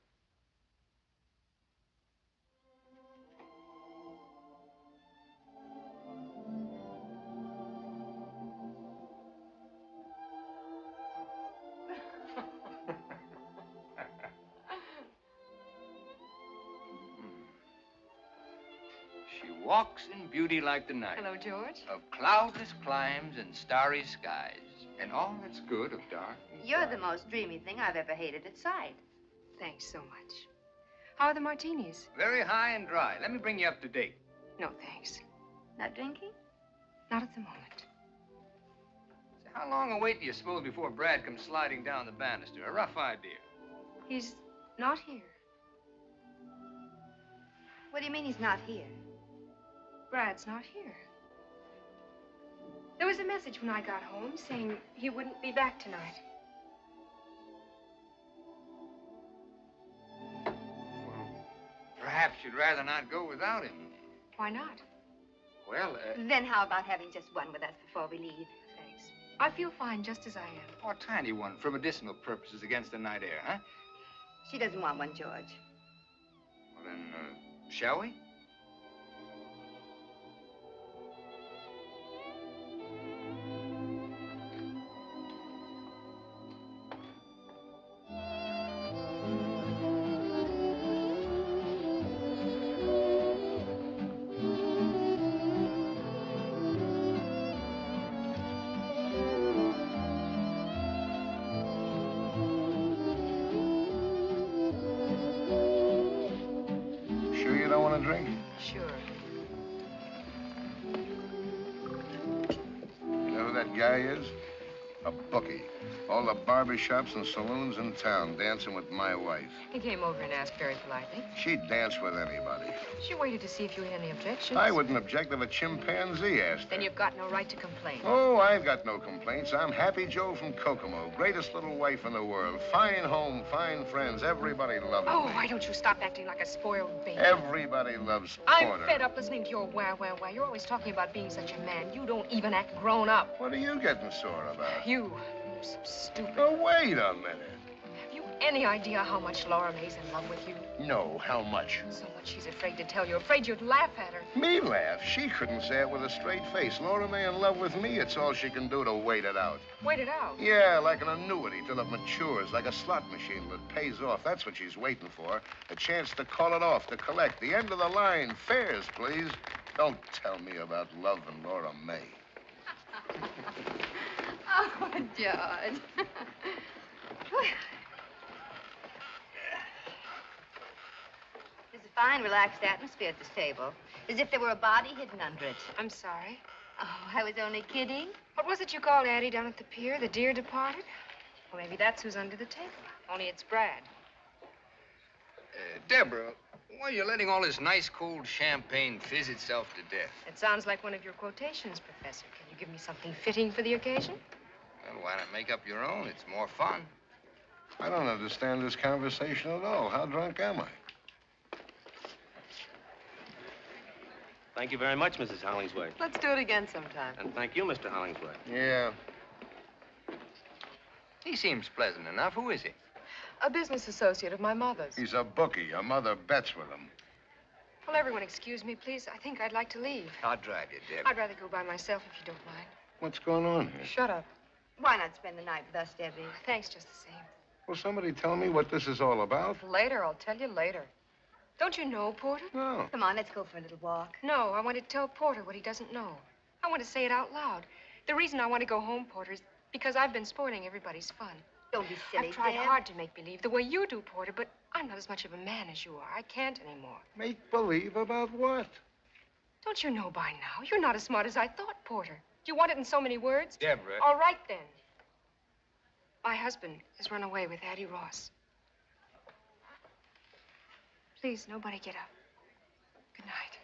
She walks in beauty like the night. Hello, George. Of cloudless climes and starry skies. And all that's good of dark. You're the most dreamy thing I've ever hated at sight. Thanks so much. How are the martinis? Very high and dry. Let me bring you up to date. No, thanks. Not drinking? Not at the moment. So how long a wait do you suppose before Brad comes sliding down the banister? A rough idea. He's not here. What do you mean he's not here? Brad's not here. There was a message when I got home saying he wouldn't be back tonight. Perhaps you'd rather not go without him. Why not? Well, Then how about having just one with us before we leave? Thanks. I feel fine just as I am. oh, a tiny one for medicinal purposes against the night air, huh? She doesn't want one, George. Well, then, shall we? Sure you don't want a drink? Sure. You know who that guy is? A bookie. All the barbershops and saloons in town dancing with my wife. He came over and asked very politely. She'd dance with anybody. She waited to see if you had any objections. I wouldn't object if a chimpanzee asked her. Then you've got no right to complain. Oh, I've got no complaints. I'm Happy Joe from Kokomo. Greatest little wife in the world. Fine home, fine friends. Everybody loves Oh, me. why don't you stop acting like a spoiled baby? Everybody loves I'm Porter. fed up listening to your wah, wah, wah. You're always talking about being such a man. You don't even act grown up. What are you getting sore about? You're so stupid. Oh, wait a minute. Have you any idea how much Laura May's in love with you? No, how much? So much she's afraid to tell you. Afraid you'd laugh at her. Me laugh? She couldn't say it with a straight face. Laura May in love with me, it's all she can do to wait it out. Wait it out. Yeah, like an annuity till it matures, like a slot machine that pays off. That's what she's waiting for. A chance to call it off, to collect. The end of the line. Fares, please. Don't tell me about love and Laura May. Oh, George. There's a fine, relaxed atmosphere at this table, as if there were a body hidden under it. I'm sorry. Oh, I was only kidding. What was it you called Addie down at the pier? The dear departed? Well, maybe that's who's under the table. Only it's Brad. Deborah, why are you letting all this nice cold champagne fizz itself to death? It sounds like one of your quotations, Professor. Can you give me something fitting for the occasion? Well, why not make up your own? It's more fun. I don't understand this conversation at all. How drunk am I? Thank you very much, Mrs. Hollingsworth. Let's do it again sometime. And thank you, Mr. Hollingsworth. Yeah. He seems pleasant enough. Who is he? A business associate of my mother's. He's a bookie. Your mother bets with him. Will everyone excuse me, please? I think I'd like to leave. I'll drive you, Deb. I'd rather go by myself if you don't mind. What's going on here? Shut up. Why not spend the night with us, Debbie? Thanks just the same. Will somebody tell me what this is all about? Later, I'll tell you later. Don't you know, Porter? No. Come on, let's go for a little walk. No, I want to tell Porter what he doesn't know. I want to say it out loud. The reason I want to go home, Porter, is because I've been spoiling everybody's fun. Don't be silly, I've tried Deb. hard to make believe the way you do, Porter, but I'm not as much of a man as you are. I can't anymore. Make believe about what? Don't you know by now? You're not as smart as I thought, Porter. Do you want it in so many words? Deborah. All right, then. My husband has run away with Addie Ross. Please, nobody get up. Good night.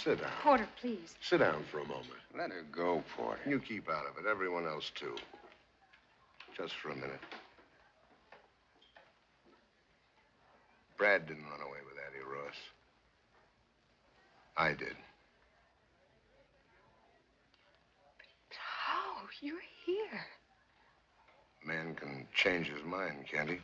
Sit down. Porter, please. Sit down for a moment. Let her go, Porter. You keep out of it. Everyone else, too. Just for a minute. Brad didn't run away with Addie Ross. I did. How? You're here. Man can change his mind, can't he?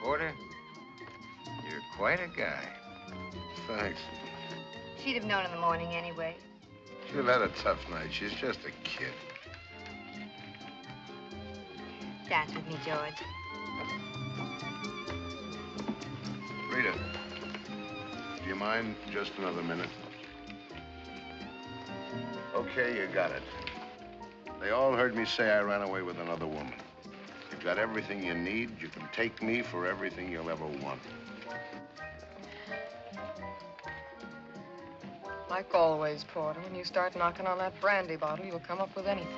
Porter, you're quite a guy. Thanks. She'd have known in the morning anyway. She'll have had a tough night. She's just a kid. Dance with me, George. Rita, do you mind just another minute? Okay, you got it. They all heard me say I ran away with another woman. You've got everything you need. You can take me for everything you'll ever want. Like always, Porter, when you start knocking on that brandy bottle, you'll come up with anything.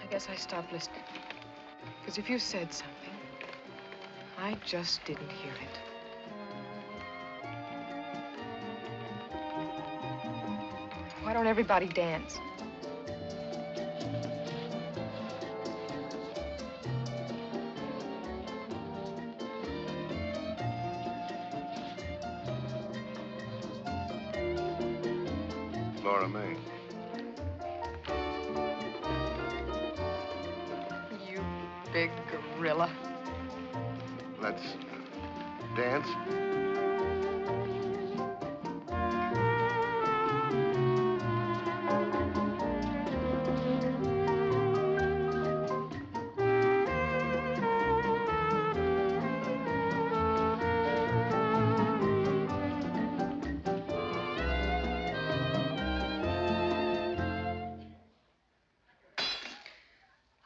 I guess I stopped listening. Because if you said something, I just didn't hear it. Why don't everybody dance? Laura May. You big gorilla. Let's dance.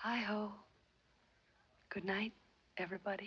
Hi-ho. Good night, everybody.